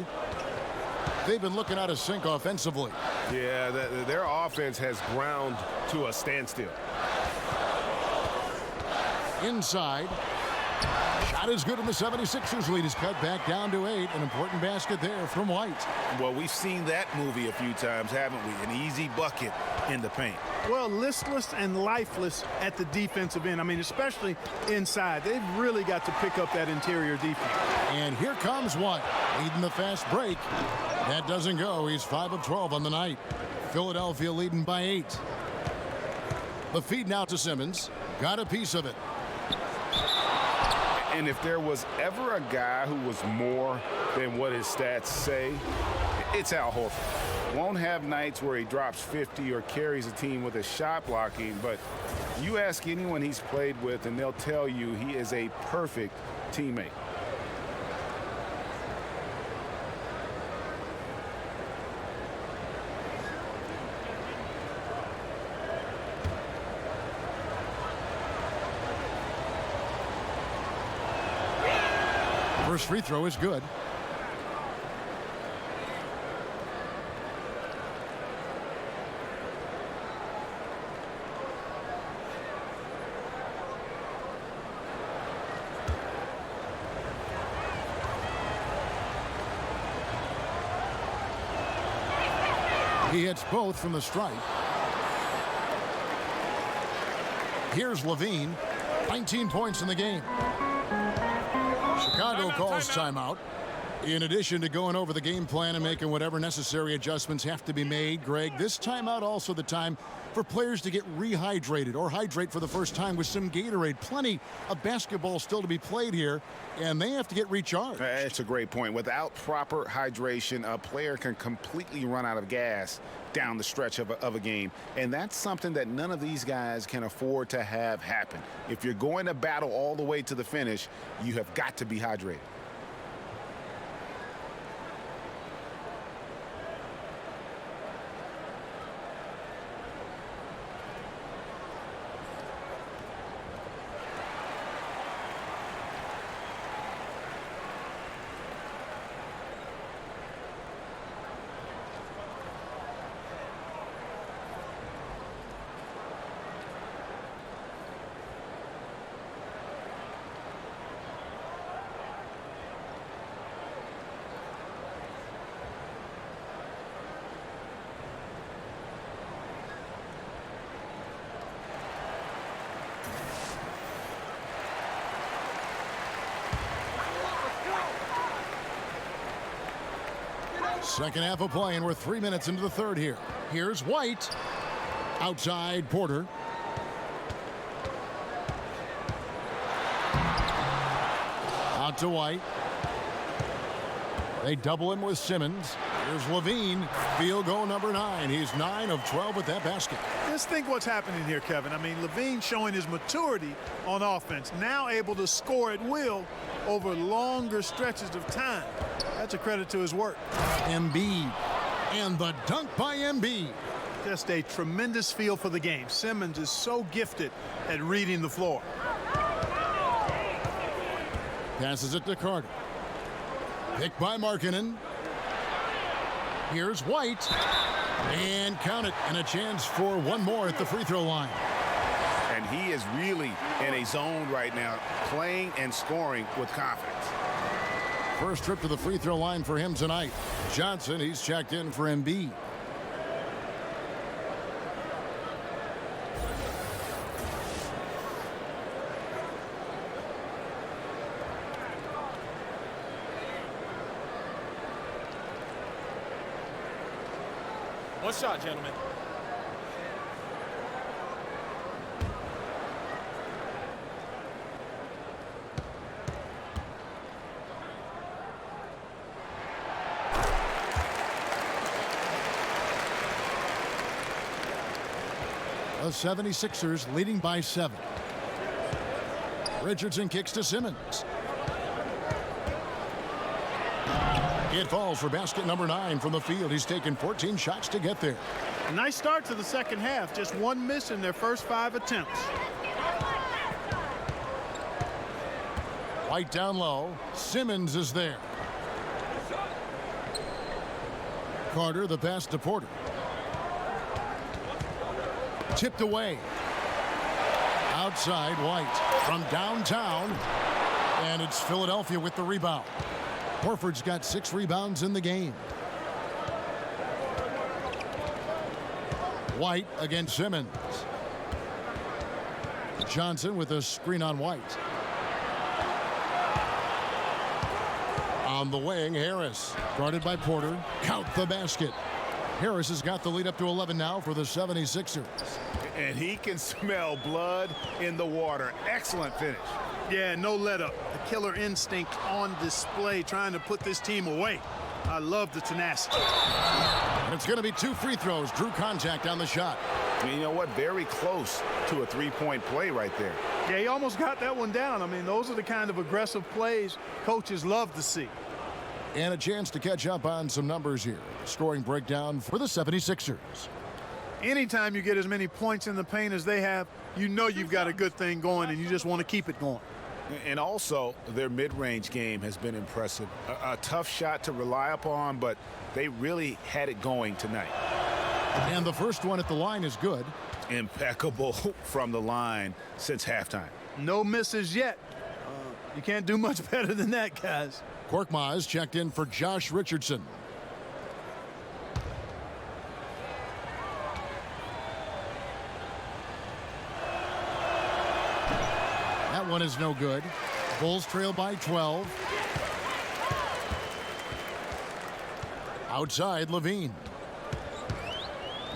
Speaker 1: They've been looking out of sync offensively.
Speaker 4: Yeah, their offense has ground to a standstill.
Speaker 1: Inside, Shot is good, and the 76ers lead is cut back down to 8. An important basket there from White.
Speaker 4: Well, we've seen that movie a few times, haven't we? An easy bucket in the paint.
Speaker 3: Well, listless and lifeless at the defensive end. I mean, especially inside. They've really got to pick up that interior defense.
Speaker 1: And here comes White, leading the fast break. That doesn't go. He's 5 of 12 on the night. Philadelphia leading by 8. The feed now to Simmons. Got a piece of it.
Speaker 4: And if there was ever a guy who was more than what his stats say, it's Al Horford. Won't have nights where he drops 50 or carries a team with his shot blocking, but you ask anyone he's played with and they'll tell you he is a perfect teammate.
Speaker 1: First free throw is good. He hits both from the stripe. Here's Levine, 19 points in the game. Chicago calls timeout. In addition to going over the game plan and making whatever necessary adjustments have to be made, Greg, this timeout also the time for players to get rehydrated or hydrate for the first time with some Gatorade. Plenty of basketball still to be played here, and they have to get recharged.
Speaker 4: That's a great point. Without proper hydration, a player can completely run out of gas down the stretch of a game, and that's something that none of these guys can afford to have happen. If you're going to battle all the way to the finish, you have got to be hydrated.
Speaker 1: Second half of play, and we're 3 minutes into the third here. Here's White. Outside Porter. Out to White. They double him with Simmons. Here's Levine. Field goal number 9. He's 9 of 12 with that basket.
Speaker 3: Just think what's happening here, Kevin. I mean, Levine showing his maturity on offense. Now able to score at will over longer stretches of time. That's a credit to his work.
Speaker 1: Embiid. And the dunk by Embiid.
Speaker 3: Just a tremendous feel for the game. Simmons is so gifted at reading the floor.
Speaker 1: Passes it to Carter. Picked by Markkanen. Here's White. And count it. And a chance for one more at the free throw line.
Speaker 4: And he is really in a zone right now, playing and scoring with confidence.
Speaker 1: First trip to the free throw line for him tonight. Johnson, he's checked in for Embiid.
Speaker 11: One shot, gentlemen.
Speaker 1: The 76ers leading by 7. Richardson kicks to Simmons. It falls for basket number 9 from the field. He's taken 14 shots to get there.
Speaker 3: A nice start to the second half. Just one miss in their first 5 attempts.
Speaker 1: White down low. Simmons is there. Carter, the pass to Porter. Tipped away. Outside, White from downtown. And it's Philadelphia with the rebound. Horford's got 6 rebounds in the game. White against Simmons. Johnson with a screen on White. On the wing, Harris. Guarded by Porter. Count the basket. Harris has got the lead up to 11 now for the 76ers.
Speaker 4: And he can smell blood in the water. Excellent finish.
Speaker 3: Yeah, no let up. The killer instinct on display, trying to put this team away. I love the tenacity.
Speaker 1: And it's going to be 2 free throws. Drew contact on the shot.
Speaker 4: And you know what? Very close to a three-point play right there.
Speaker 3: Yeah, he almost got that one down. I mean, those are the kind of aggressive plays coaches love to see.
Speaker 1: And a chance to catch up on some numbers here. Scoring breakdown for the 76ers.
Speaker 3: Anytime you get as many points in the paint as they have, you know you've got a good thing going, and you just want to keep it going.
Speaker 4: And also, their mid-range game has been impressive. A tough shot to rely upon, but they really had it going tonight.
Speaker 1: And the first one at the line is good.
Speaker 4: Impeccable from the line since halftime.
Speaker 3: No misses yet. You can't do much better than that, guys.
Speaker 1: Korkmaz checked in for Josh Richardson. That one is no good. Bulls trail by 12. Outside, Levine.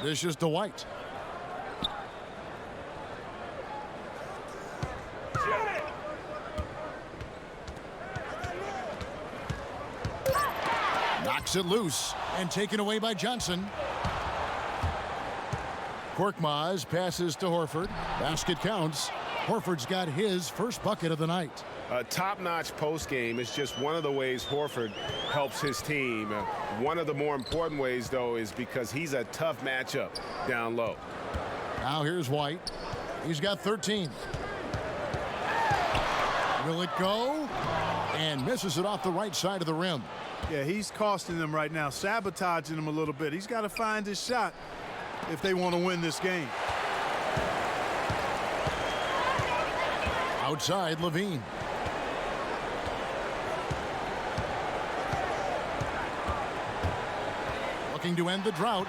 Speaker 1: This is to White. Knocks it loose and taken away by Johnson. Korkmaz passes to Horford. Basket counts. Horford's got his first bucket of the night.
Speaker 5: A top-notch post game is just one of the ways Horford helps his team. One of the more important ways, though, is because he's a tough matchup down low.
Speaker 1: Now here's White. He's got 13. Will it go? And misses it off the right side of the rim.
Speaker 3: Yeah, he's costing them right now, sabotaging them a little bit. He's got to find his shot if they want to win this game.
Speaker 1: Outside, Levine. Looking to end the drought.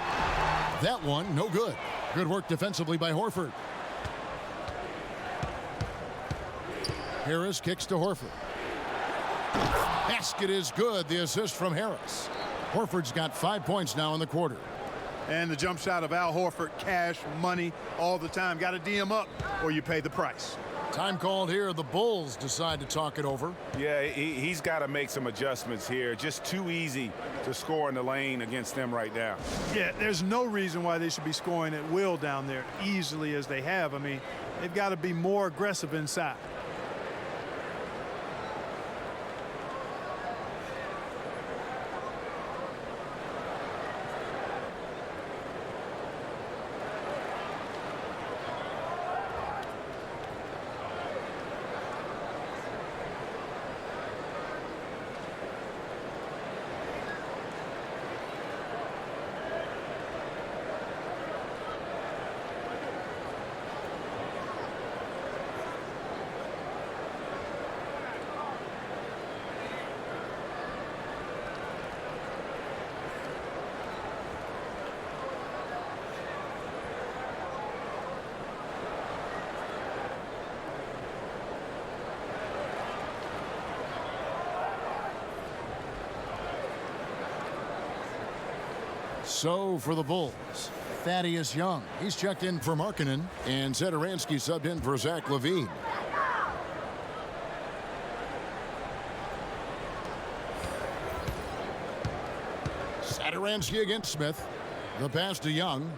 Speaker 1: That one, no good. Good work defensively by Horford. Harris kicks to Horford. Basket is good. The assist from Harris. Horford's got 5 points now in the quarter.
Speaker 3: And the jump shot of Al Horford, cash, money, all the time. Got to D him up or you pay the price.
Speaker 1: Time called here. The Bulls decide to talk it over.
Speaker 4: Yeah, he's got to make some adjustments here. Just too easy to score in the lane against them right now.
Speaker 3: Yeah, there's no reason why they should be scoring at will down there easily as they have. I mean, they've got to be more aggressive inside.
Speaker 1: So for the Bulls, Thaddeus Young. He's checked in for Markkanen, and Satoransky subbed in for Zach LaVine. Satoransky against Smith. The pass to Young.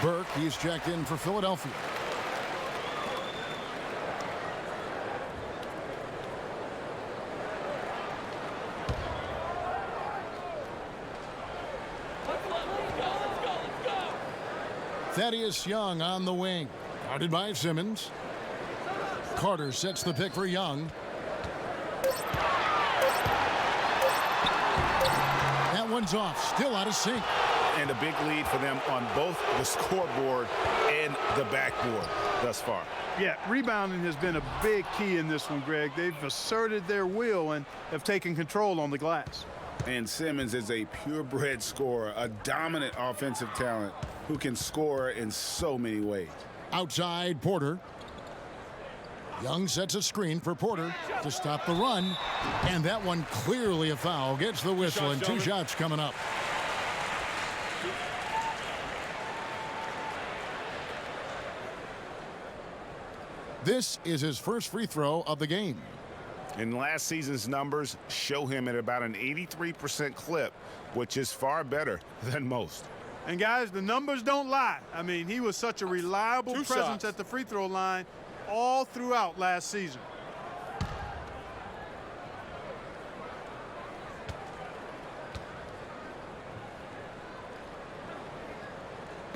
Speaker 1: Burke, he's checked in for Philadelphia. Thaddeus Young on the wing. Guarded by Simmons. Carter sets the pick for Young. That one's off. Still out of sync.
Speaker 4: and a big lead for them on both the scoreboard and the backboard thus far.
Speaker 3: Yeah, rebounding has been a big key in this one, Greg. They've asserted their will and have taken control on the glass.
Speaker 4: And Simmons is a purebred scorer, a dominant offensive talent who can score in so many ways.
Speaker 1: Outside, Porter. Young sets a screen for Porter to stop the run. And that one clearly a foul. Gets the whistle, and 2 shots coming up. This is his first free throw of the game.
Speaker 4: And last season's numbers show him at about an 83% clip, which is far better than most.
Speaker 3: And guys, the numbers don't lie. I mean, he was such a reliable presence at the free throw line all throughout last season.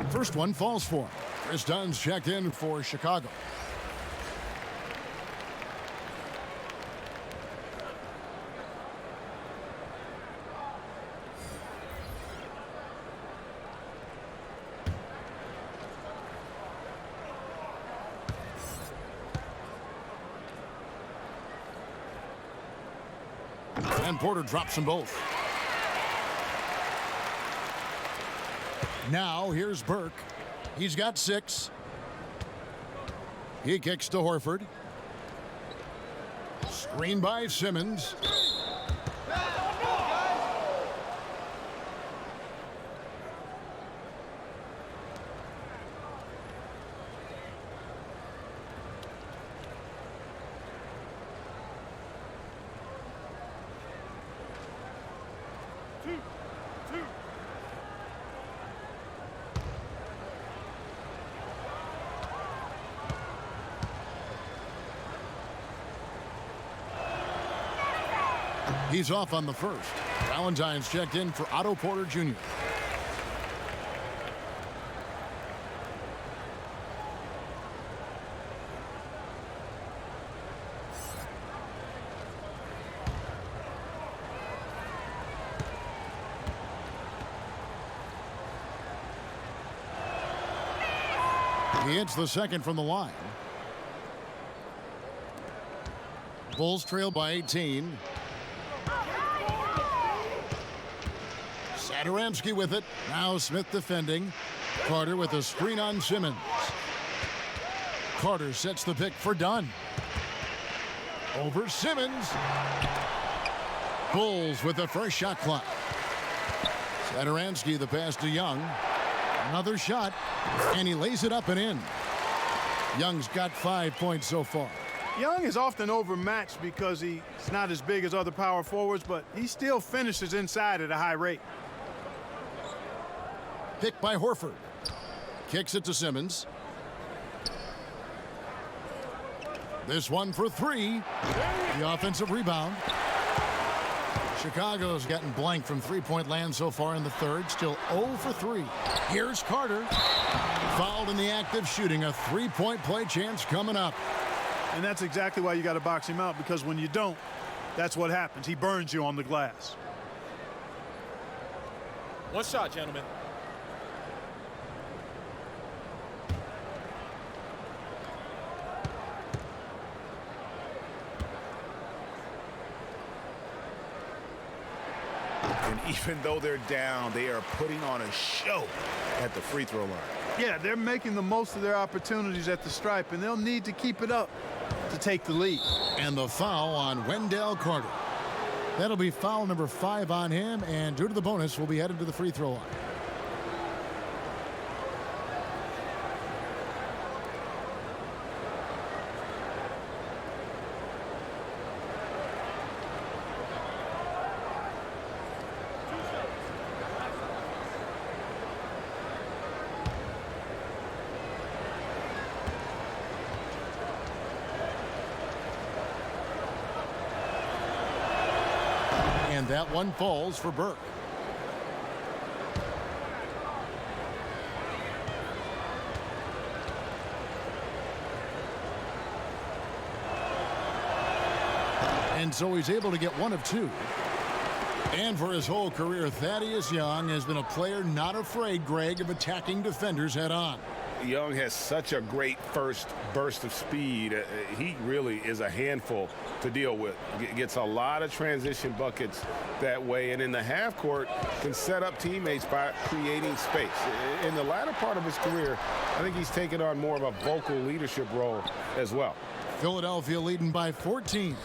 Speaker 1: First one falls for him. Chris Dunn's checked in for Chicago. And Porter drops them both. Now here's Burke. He's got 6. He kicks to Horford. Screen by Simmons. He's off on the first. Valentine's checked in for Otto Porter Jr. He hits the second from the line. Bulls trail by 18. Satoransky with it. Now Smith defending. Carter with a screen on Simmons. Carter sets the pick for Dunn. Over Simmons. Bulls with the first shot clock. Satoransky the pass to Young. Another shot, and he lays it up and in. Young's got 5 points so far.
Speaker 3: Young is often overmatched because he's not as big as other power forwards, but he still finishes inside at a high rate.
Speaker 1: Pick by Horford. Kicks it to Simmons. This one for 3. The offensive rebound. Chicago's gotten blank from three-point land so far in the third. Still 0 for 3. Here's Carter. Fouled in the act of shooting. A three-point play chance coming up.
Speaker 3: And that's exactly why you got to box him out, because when you don't, that's what happens. He burns you on the glass.
Speaker 11: One shot, gentlemen.
Speaker 4: And even though they're down, they are putting on a show at the free throw line.
Speaker 3: Yeah, they're making the most of their opportunities at the stripe, and they'll need to keep it up to take the lead.
Speaker 1: And the foul on Wendell Carter. That'll be foul number 5 on him, and due to the bonus, will be headed to the free throw line. And that one falls for Burke. And so he's able to get 1 of 2. And for his whole career, Thaddeus Young has been a player not afraid, Greg, of attacking defenders head on.
Speaker 5: Young has such a great first burst of speed. He really is a handful to deal with. Gets a lot of transition buckets that way, and in the half court can set up teammates by creating space. In the latter part of his career, I think he's taken on more of a vocal leadership role as well.
Speaker 1: Philadelphia leading by 14.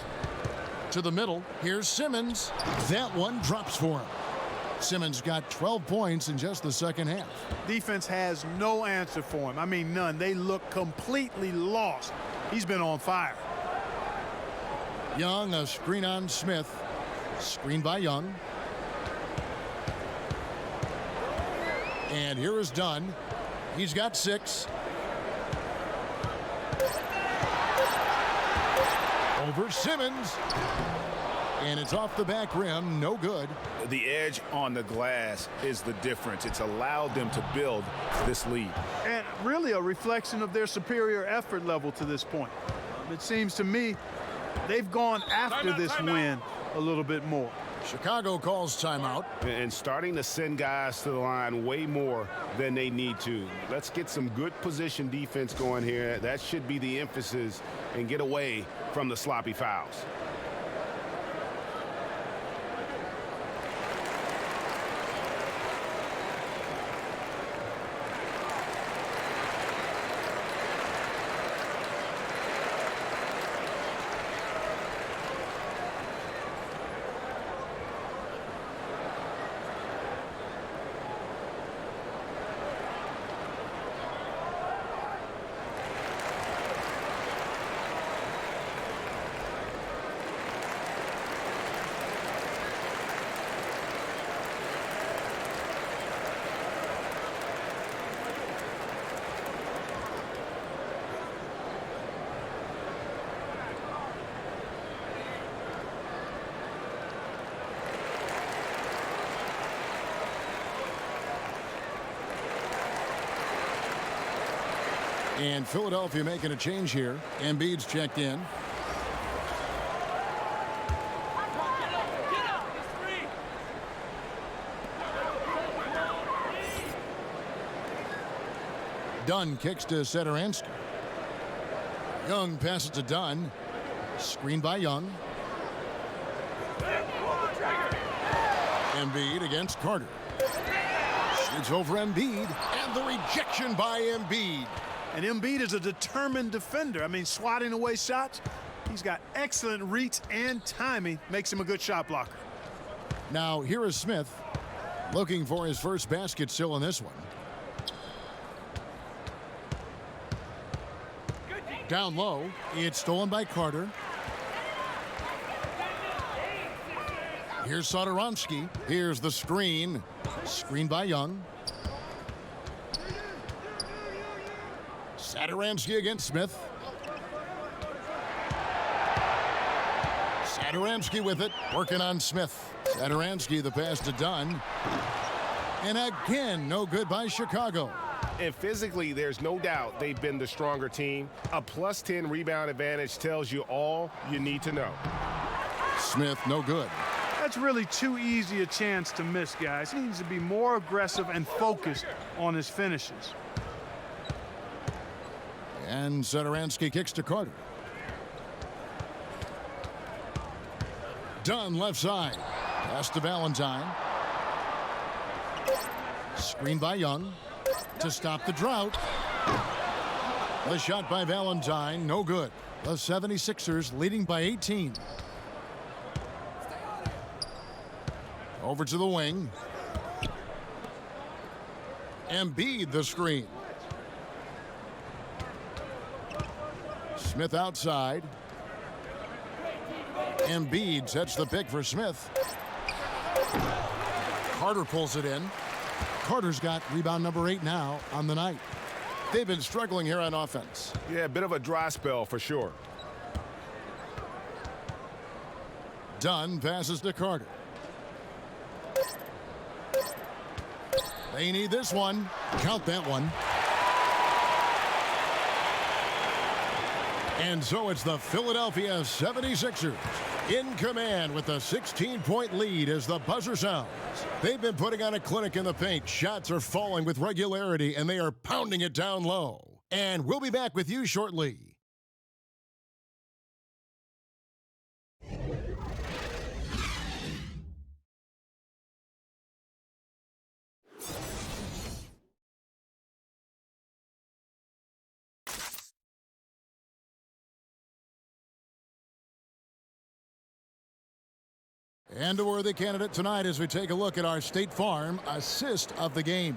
Speaker 1: To the middle, here's Simmons. That one drops for him. Simmons got 12 points in just the second half.
Speaker 3: Defense has no answer for him. I mean, none. They look completely lost. He's been on fire.
Speaker 1: Young, a screen on Smith. Screen by Young. And here is Dunn. He's got 6. Over Simmons. And it's off the back rim, no good.
Speaker 5: The edge on the glass is the difference. It's allowed them to build this lead.
Speaker 3: And really a reflection of their superior effort level to this point. It seems to me they've gone after this win a little bit more.
Speaker 1: Chicago calls timeout.
Speaker 5: And starting to send guys to the line way more than they need to. Let's get some good position defense going here. That should be the emphasis, and get away from the sloppy fouls.
Speaker 1: And Philadelphia making a change here. Embiid's checked in. Dunn kicks to Satoransky. Young passes to Dunn. Screen by Young. Embiid against Carter. Shoots over Embiid. And the rejection by Embiid.
Speaker 3: And Embiid is a determined defender. I mean, swatting away shots. He's got excellent reach and timing. Makes him a good shot blocker.
Speaker 1: Now, here is Smith looking for his first basket still in this one. Down low. It's stolen by Carter. Here's Satoransky. Here's the screen. Screen by Young. Satoransky against Smith. Satoransky with it, working on Smith. Satoransky, the pass to Dunn. And again, no good by Chicago.
Speaker 5: And physically, there's no doubt they've been the stronger team. A +10 rebound advantage tells you all you need to know.
Speaker 1: Smith, no good.
Speaker 3: That's really too easy a chance to miss, guys. He needs to be more aggressive and focused on his finishes.
Speaker 1: And Satoransky kicks to Carter. Dunn left side. Pass to Valentine. Screen by Young to stop the drought. The shot by Valentine, no good. The 76ers leading by 18. Over to the wing. Embiid the screen. Smith outside. Embiid sets the pick for Smith. Carter pulls it in. Carter's got rebound number 8 now on the night. They've been struggling here on offense.
Speaker 5: Yeah, a bit of a dry spell for sure.
Speaker 1: Dunn passes to Carter. They need this one. Count that one. And so it's the Philadelphia 76ers in command with a 16-point lead as the buzzer sounds. They've been putting on a clinic in the paint. Shots are falling with regularity, and they are pounding it down low. And we'll be back with you shortly. And a worthy candidate tonight as we take a look at our State Farm assist of the game.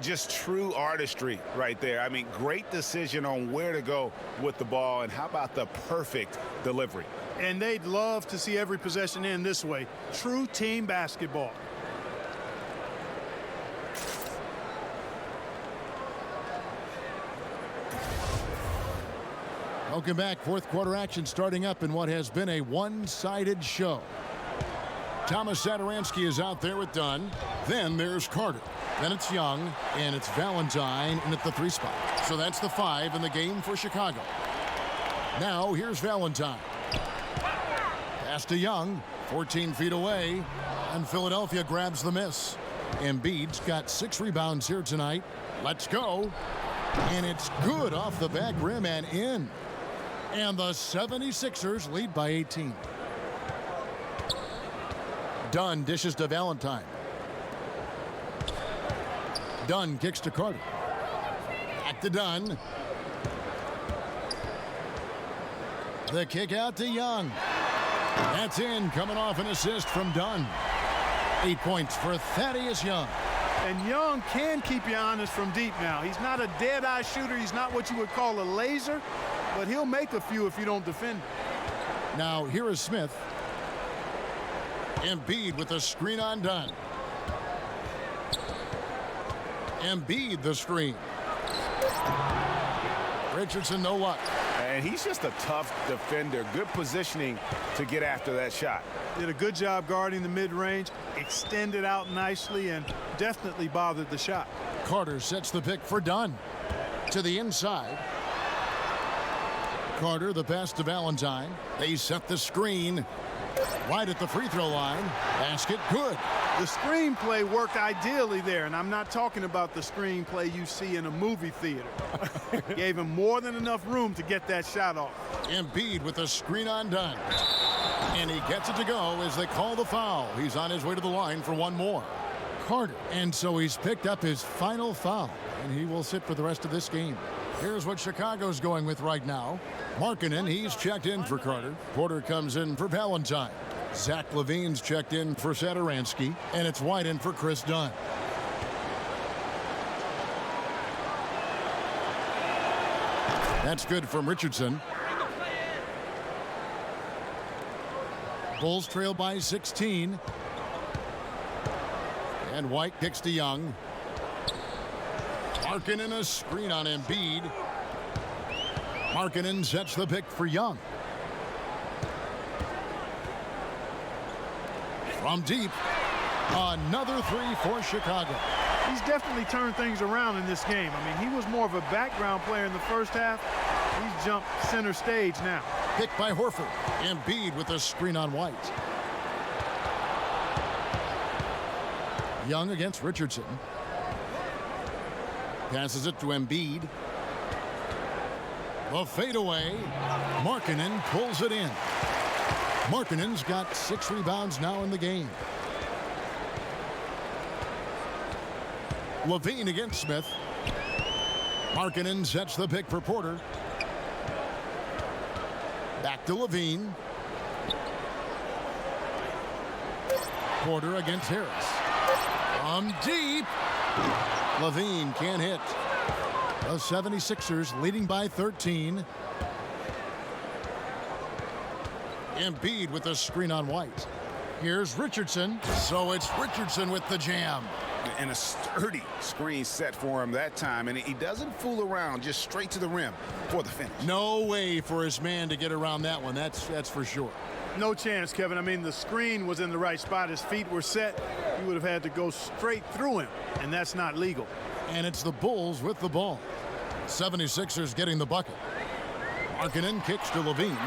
Speaker 5: Just true artistry right there. I mean, great decision on where to go with the ball, and how about the perfect delivery?
Speaker 3: And they'd love to see every possession end this way. True team basketball.
Speaker 1: Welcome back. Fourth quarter action starting up in what has been a one-sided show. Thomas Satoransky is out there with Dunn. Then there's Carter. Then it's Young, and it's Valentine in at the 3 spot. So that's the 5 in the game for Chicago. Now here's Valentine. Pass to Young, 14 feet away, and Philadelphia grabs the miss. Embiid's got 6 rebounds here tonight. Let's go. And it's good off the back rim and in. And the 76ers lead by 18. Dunn dishes to Valentine. Dunn kicks to Carter. Back to Dunn. The kick out to Young. That's in, coming off an assist from Dunn. 8 points for Thaddeus Young.
Speaker 3: And Young can keep you honest from deep now. He's not a dead-eye shooter. He's not what you would call a laser, but he'll make a few if you don't defend.
Speaker 1: Now here is Smith. Embiid with a screen on Dunn. Embiid the screen. Richardson no luck.
Speaker 5: And he's just a tough defender. Good positioning to get after that shot.
Speaker 3: Did a good job guarding the mid-range, extended out nicely, and definitely bothered the shot.
Speaker 1: Carter sets the pick for Dunn. To the inside. Carter the pass to Valentine. They set the screen. Right at the free throw line. Basket good.
Speaker 3: The screenplay worked ideally there, and I'm not talking about the screenplay you see in a movie theater. Gave him more than enough room to get that shot off.
Speaker 1: Embiid with a screen on Dunn. And he gets it to go as they call the foul. He's on his way to the line for one more. Carter. And so he's picked up his final foul, and he will sit for the rest of this game. Here's what Chicago's going with right now. Markkanen, he's checked in for Carter. Porter comes in for Valentine. Zach LaVine's checked in for Satoransky, and it's White in for Chris Dunn. That's good from Richardson. Bulls trail by 16. And White kicks to Young. Markkanen a screen on Embiid. Markkanen sets the pick for Young. From deep, another 3 for Chicago.
Speaker 3: He's definitely turned things around in this game. I mean, he was more of a background player in the first half. He's jumped center stage now.
Speaker 1: Picked by Horford. Embiid with a screen on White. Young against Richardson. Passes it to Embiid. The fadeaway. Markkanen pulls it in. Markkanen's got 6 rebounds now in the game. LaVine against Smith. Markkanen sets the pick for Porter. Back to LaVine. Porter against Harris. From deep. LaVine can't hit. The 76ers leading by 13. Embiid with a screen on White. Here's Richardson. So it's Richardson with the jam.
Speaker 5: And a sturdy screen set for him that time. And he doesn't fool around, just straight to the rim for the finish.
Speaker 1: No way for his man to get around that one. That's for sure.
Speaker 3: No chance, Kevin. I mean, the screen was in the right spot. His feet were set. He would have had to go straight through him, and that's not legal.
Speaker 1: And it's the Bulls with the ball. 76ers getting the bucket. Markkanen kicks to LaVine.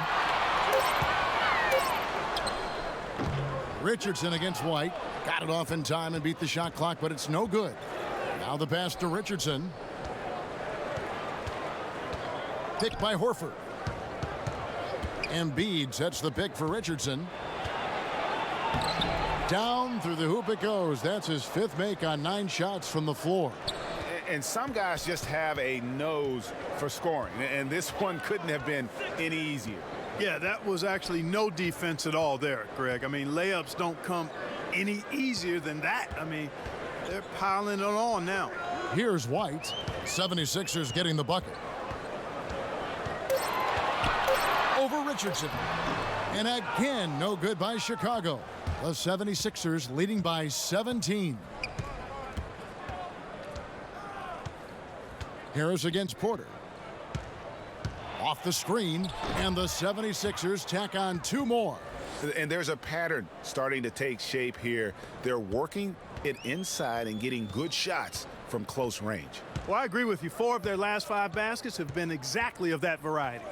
Speaker 1: Richardson against White. Got it off in time and beat the shot clock, but it's no good. Now the pass to Richardson. Pick by Horford. Embiid sets the pick for Richardson. Down through the hoop it goes. That's his 5th make on 9 shots from the floor.
Speaker 5: And some guys just have a nose for scoring, and this one couldn't have been any easier.
Speaker 3: Yeah, that was actually no defense at all there, Greg. I mean, layups don't come any easier than that. I mean, they're piling it on now.
Speaker 1: Here's White. 76ers getting the bucket. Over Richardson. And again, no good by Chicago. The 76ers leading by 17. Harris against Porter. Off the screen, and the 76ers tack on 2 more.
Speaker 5: And there's a pattern starting to take shape here. They're working it inside and getting good shots from close range.
Speaker 3: Well, I agree with you. 4 of their last 5 baskets have been exactly of that variety.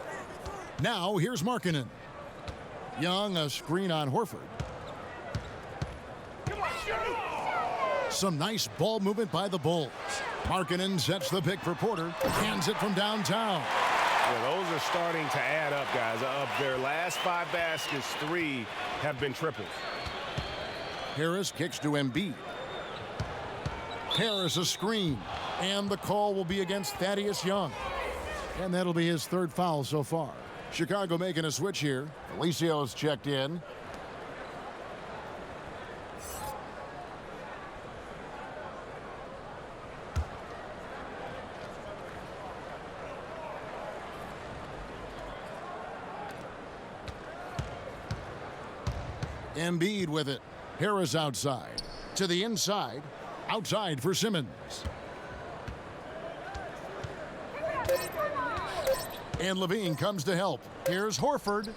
Speaker 1: Now here's Markkanen. Young, a screen on Horford. Some nice ball movement by the Bulls. Markkanen sets the pick for Porter. Hands it from downtown.
Speaker 5: Yeah, those are starting to add up, guys. Of their last 5 baskets, 3 have been triples.
Speaker 1: Harris kicks to Embiid. Harris a screen. And the call will be against Thaddeus Young. And that'll be his 3rd foul so far. Chicago making a switch here. Felicio's checked in. Embiid with it. Harris outside. To the inside. Outside for Simmons. And Levine comes to help. Here's Horford.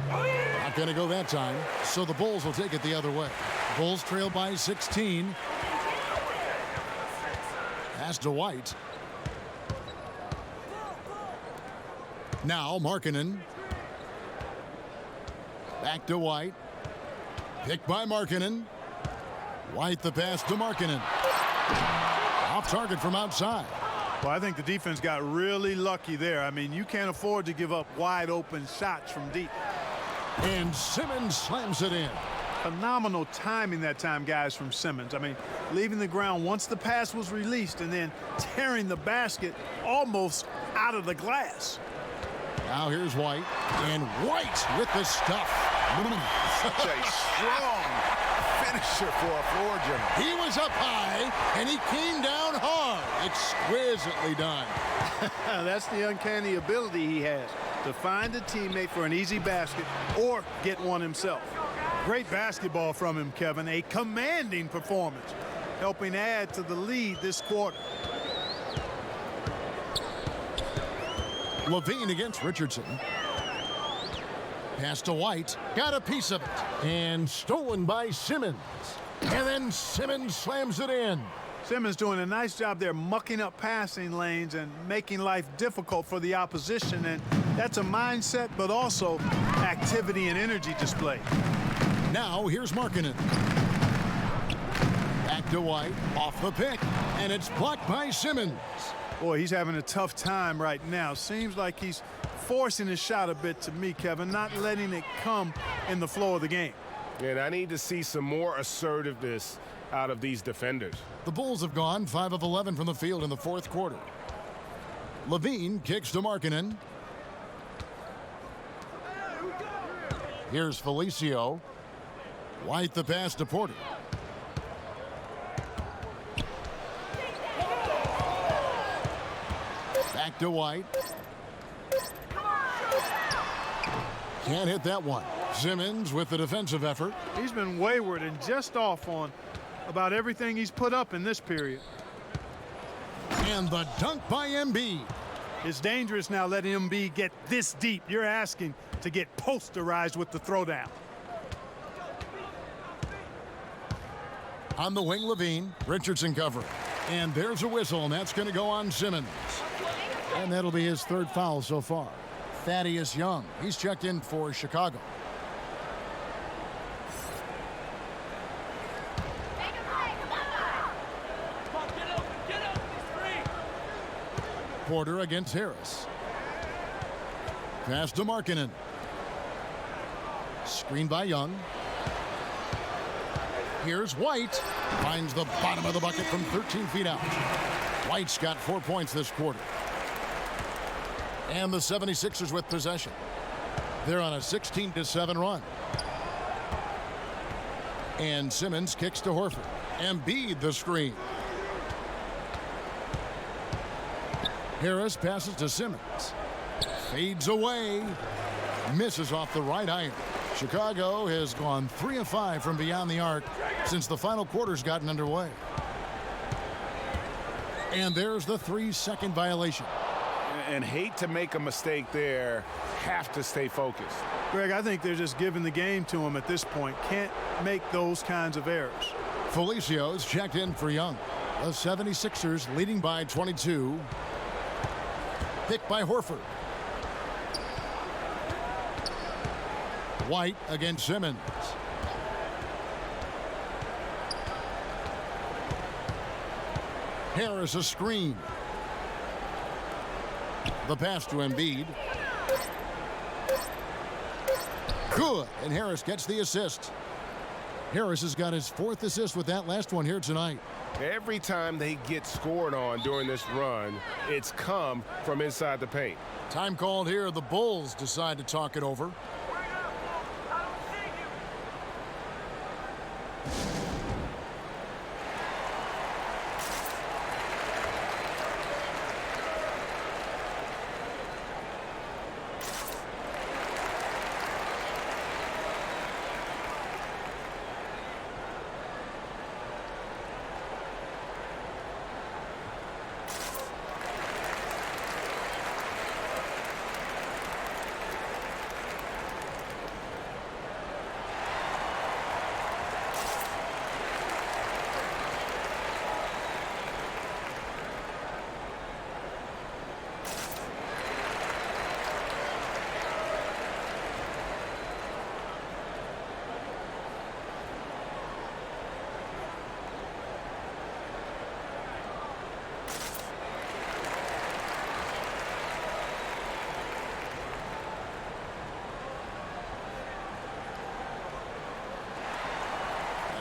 Speaker 1: Not going to go that time. So the Bulls will take it the other way. Bulls trail by 16. Pass to White. Now Markkanen. Back to White. Picked by Markkanen. White the pass to Markkanen. Off target from outside.
Speaker 3: Well, I think the defense got really lucky there. I mean, you can't afford to give up wide open shots from deep.
Speaker 1: And Simmons slams it in.
Speaker 3: Phenomenal timing that time, guys, from Simmons. I mean, leaving the ground once the pass was released and then tearing the basket almost out of the glass.
Speaker 1: Now here's White. And White with the stuff.
Speaker 5: Such a strong finisher for a floor general.
Speaker 1: He was up high, and he came down hard. Exquisitely done.
Speaker 3: That's the uncanny ability he has to find a teammate for an easy basket or get one himself. Great basketball from him, Kevin. A commanding performance, helping add to the lead this quarter.
Speaker 1: Levine against Richardson. Pass to White. Got a piece of it. And stolen by Simmons. And then Simmons slams it in.
Speaker 3: Simmons doing a nice job there mucking up passing lanes and making life difficult for the opposition. And that's a mindset, but also activity and energy display.
Speaker 1: Now here's Markkanen. Back to White. Off the pick. And it's blocked by Simmons.
Speaker 3: Boy, he's having a tough time right now. Seems like he's forcing his shot a bit to me, Kevin, not letting it come in the flow of the game.
Speaker 5: And I need to see some more assertiveness out of these defenders.
Speaker 1: The Bulls have gone 5 of 11 from the field in the 4th quarter. Levine kicks to Markkanen. Here's Felicio. White the pass to Porter. Back to White. Can't hit that one. Simmons with the defensive effort.
Speaker 3: He's been wayward and just off on about everything he's put up in this period.
Speaker 1: And the dunk by Embiid.
Speaker 3: It's dangerous now letting Embiid get this deep. You're asking to get posterized with the throwdown.
Speaker 1: On the wing, Levine. Richardson covering. And there's a whistle, and that's going to go on Simmons. And that'll be his 3rd foul so far. Thaddeus Young. He's checked in for Chicago. Porter against Harris. Pass to Markkanen. Screen by Young. Here's White. Finds the bottom of the bucket from 13 feet out. White's got 4 points this quarter. And the 76ers with possession. They're on a 16-7 run. And Simmons kicks to Horford. Embiid the screen. Harris passes to Simmons. Fades away. Misses off the right iron. Chicago has gone 3 of 5 from beyond the arc since the final quarter's gotten underway. And there's the 3-second violation.
Speaker 5: And hate to make a mistake there, have to stay focused.
Speaker 3: Greg, I think they're just giving the game to him at this point. Can't make those kinds of errors.
Speaker 1: Felicia's checked in for Young. The 76ers leading by 22. Picked by Horford. White against Simmons. Harris a screen. The pass to Embiid. Good, and Harris gets the assist. Harris has got his 4th assist with that last one here tonight.
Speaker 5: Every time they get scored on during this run, it's come from inside the paint.
Speaker 1: Time called here. The Bulls decide to talk it over.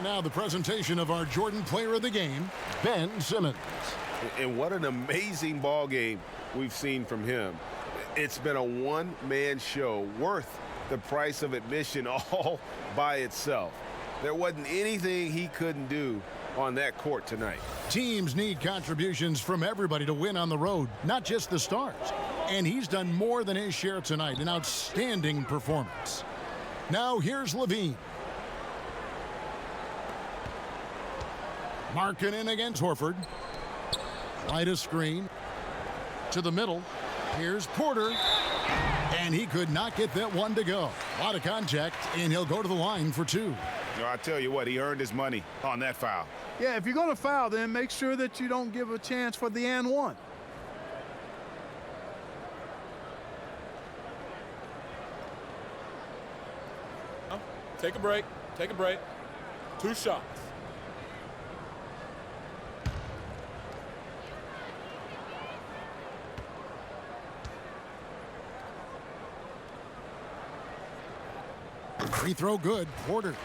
Speaker 1: Now the presentation of our Jordan Player of the Game, Ben Simmons.
Speaker 5: And what an amazing ball game we've seen from him. It's been a one-man show worth the price of admission all by itself. There wasn't anything he couldn't do on that court tonight.
Speaker 1: Teams need contributions from everybody to win on the road, not just the stars. And he's done more than his share tonight, an outstanding performance. Now here's Levine. Markkanen against Horford. Light a screen. To the middle. Here's Porter. And he could not get that one to go. A lot of contact, and he'll go to the line for 2.
Speaker 5: No, I tell you what, he earned his money on that foul.
Speaker 3: Yeah, if you're going to foul, then make sure that you don't give a chance for the and one.
Speaker 11: Take a break. Take a break. 2 shots.
Speaker 1: Free throw good. Porter.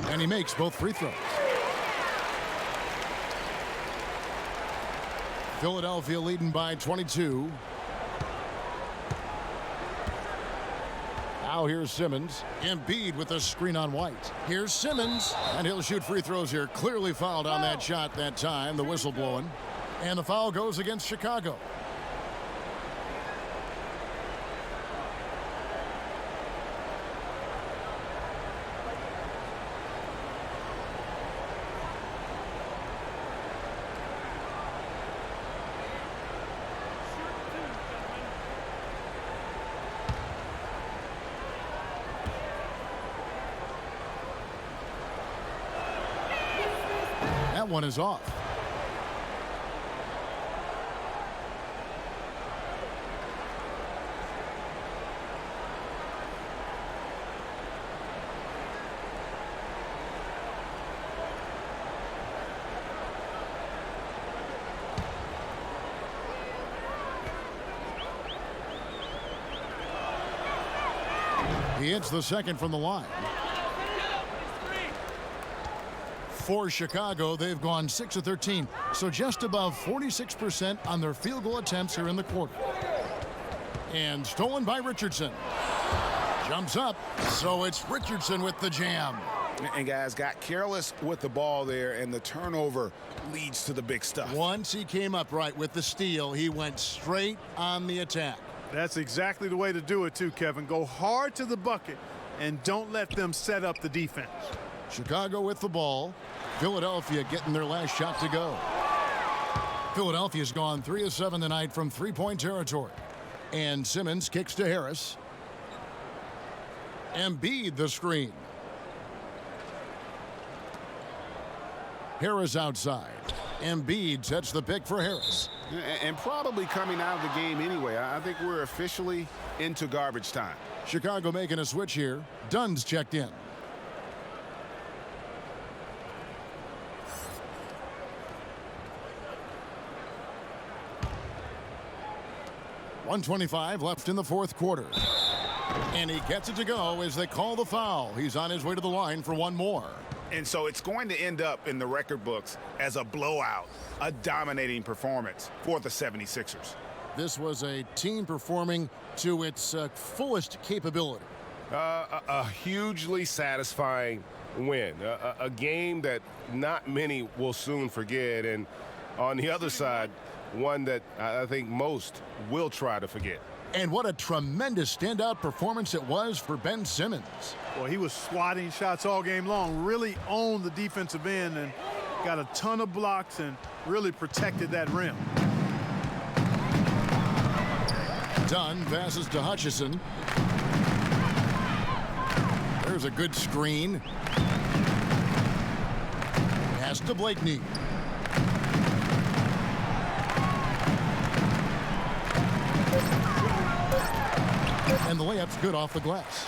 Speaker 1: And he makes both free throws. Philadelphia leading by 22. Now here's Simmons. Embiid with a screen on White. Here's Simmons, and he'll shoot free throws here. Clearly fouled on that shot that time. The whistle blowing. And the foul goes against Chicago. one is off. He hits the second from the line. For Chicago, they've gone 6 of 13, so just above 46% on their field goal attempts here in the quarter. And stolen by Richardson. Jumps up, so it's Richardson with the jam.
Speaker 5: And guys got careless with the ball there, and the turnover leads to the big stuff.
Speaker 1: Once he came up right with the steal, he went straight on the attack.
Speaker 3: That's exactly the way to do it too, Kevin. Go hard to the bucket and don't let them set up the defense.
Speaker 1: Chicago with the ball. Philadelphia getting their last shot to go. Philadelphia's gone 3 of 7 tonight from three-point territory. And Simmons kicks to Harris. Embiid the screen. Harris outside. Embiid sets the pick for Harris.
Speaker 5: And probably coming out of the game anyway. I think we're officially into garbage time.
Speaker 1: Chicago making a switch here. Dunn's checked in. .125 left in the fourth quarter. And he gets it to go as they call the foul. He's on his way to the line for one more.
Speaker 5: And so it's going to end up in the record books as a blowout, a dominating performance for the 76ers.
Speaker 1: This was a team performing to its fullest capability.
Speaker 5: A hugely satisfying win, a game that not many will soon forget, and on the other side, one that I think most will try to forget.
Speaker 1: And what a tremendous standout performance it was for Ben Simmons.
Speaker 3: Well, he was swatting shots all game long, really owned the defensive end and got a ton of blocks and really protected that rim.
Speaker 1: Dunn passes to Hutchison. There's a good screen. Pass to Blakeney. And the layup's good off the glass.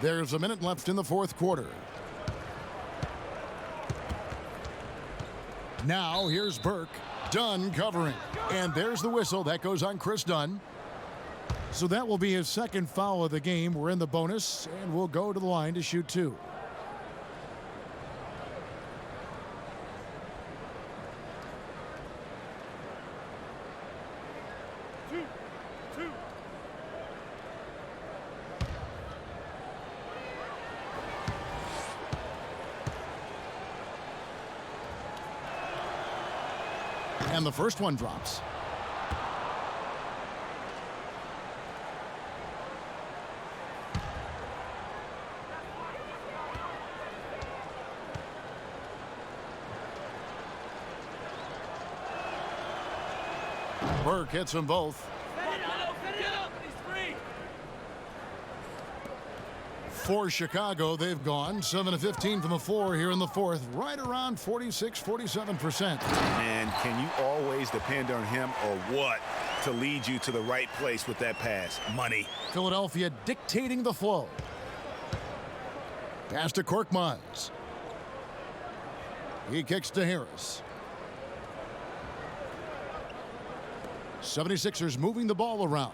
Speaker 1: There's a minute left in the fourth quarter. Now here's Burke. Dunn covering. And there's the whistle. That goes on Chris Dunn. So that will be his second foul of the game. We're in the bonus, and we'll go to the line to shoot two. And the first one drops. Burke hits them both. For Chicago, they've gone 7 of 15 from the floor here in the fourth, right around 46-47%.
Speaker 5: And can you always depend on him or what to lead you to the right place with that pass? Money.
Speaker 1: Philadelphia dictating the flow. Pass to Korkmaz. He kicks to Harris. 76ers moving the ball around.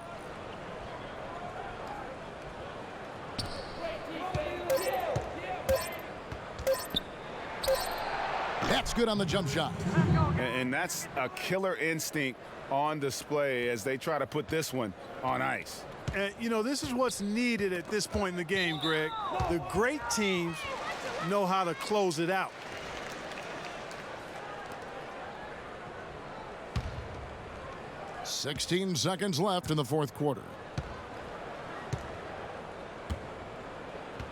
Speaker 1: That's good on the jump shot.
Speaker 5: And that's a killer instinct on display as they try to put this one on ice.
Speaker 3: And, you know, this is what's needed at this point in the game, Greg. The great teams know how to close it out.
Speaker 1: .16 seconds left in the fourth quarter.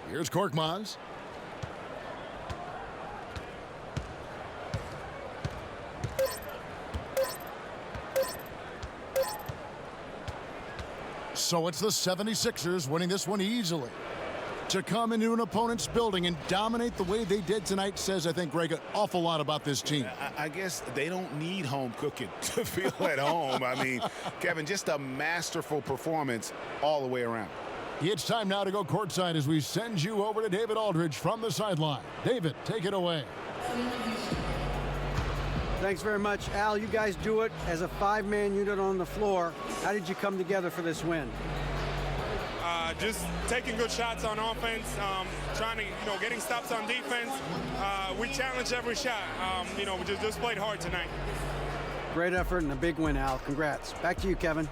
Speaker 1: Here's Korkmaz. So it's the 76ers winning this one easily. To come into an opponent's building and dominate the way they did tonight says, I think, Greg, an awful lot about this team.
Speaker 5: I guess they don't need home cooking to feel at home. I mean, Kevin, just a masterful performance all the way around.
Speaker 1: It's time now to go courtside as we send you over to David Aldridge from the sideline. David, take it away.
Speaker 2: Thanks very much, Al. You guys do it as a 5-man unit on the floor. How did you come together for this win?
Speaker 11: Just taking good shots on offense, trying to, getting stops on defense. We challenged every shot. We just played hard tonight.
Speaker 2: Great effort and a big win, Al. Congrats. Back to you, Kevin.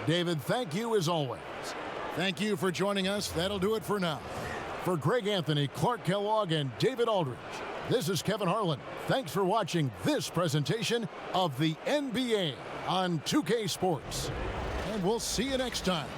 Speaker 1: David, thank you as always. Thank you for joining us. That'll do it for now. For Greg Anthony, Clark Kellogg, and David Aldridge, this is Kevin Harlan. Thanks for watching this presentation of the NBA on 2K Sports. And we'll see you next time.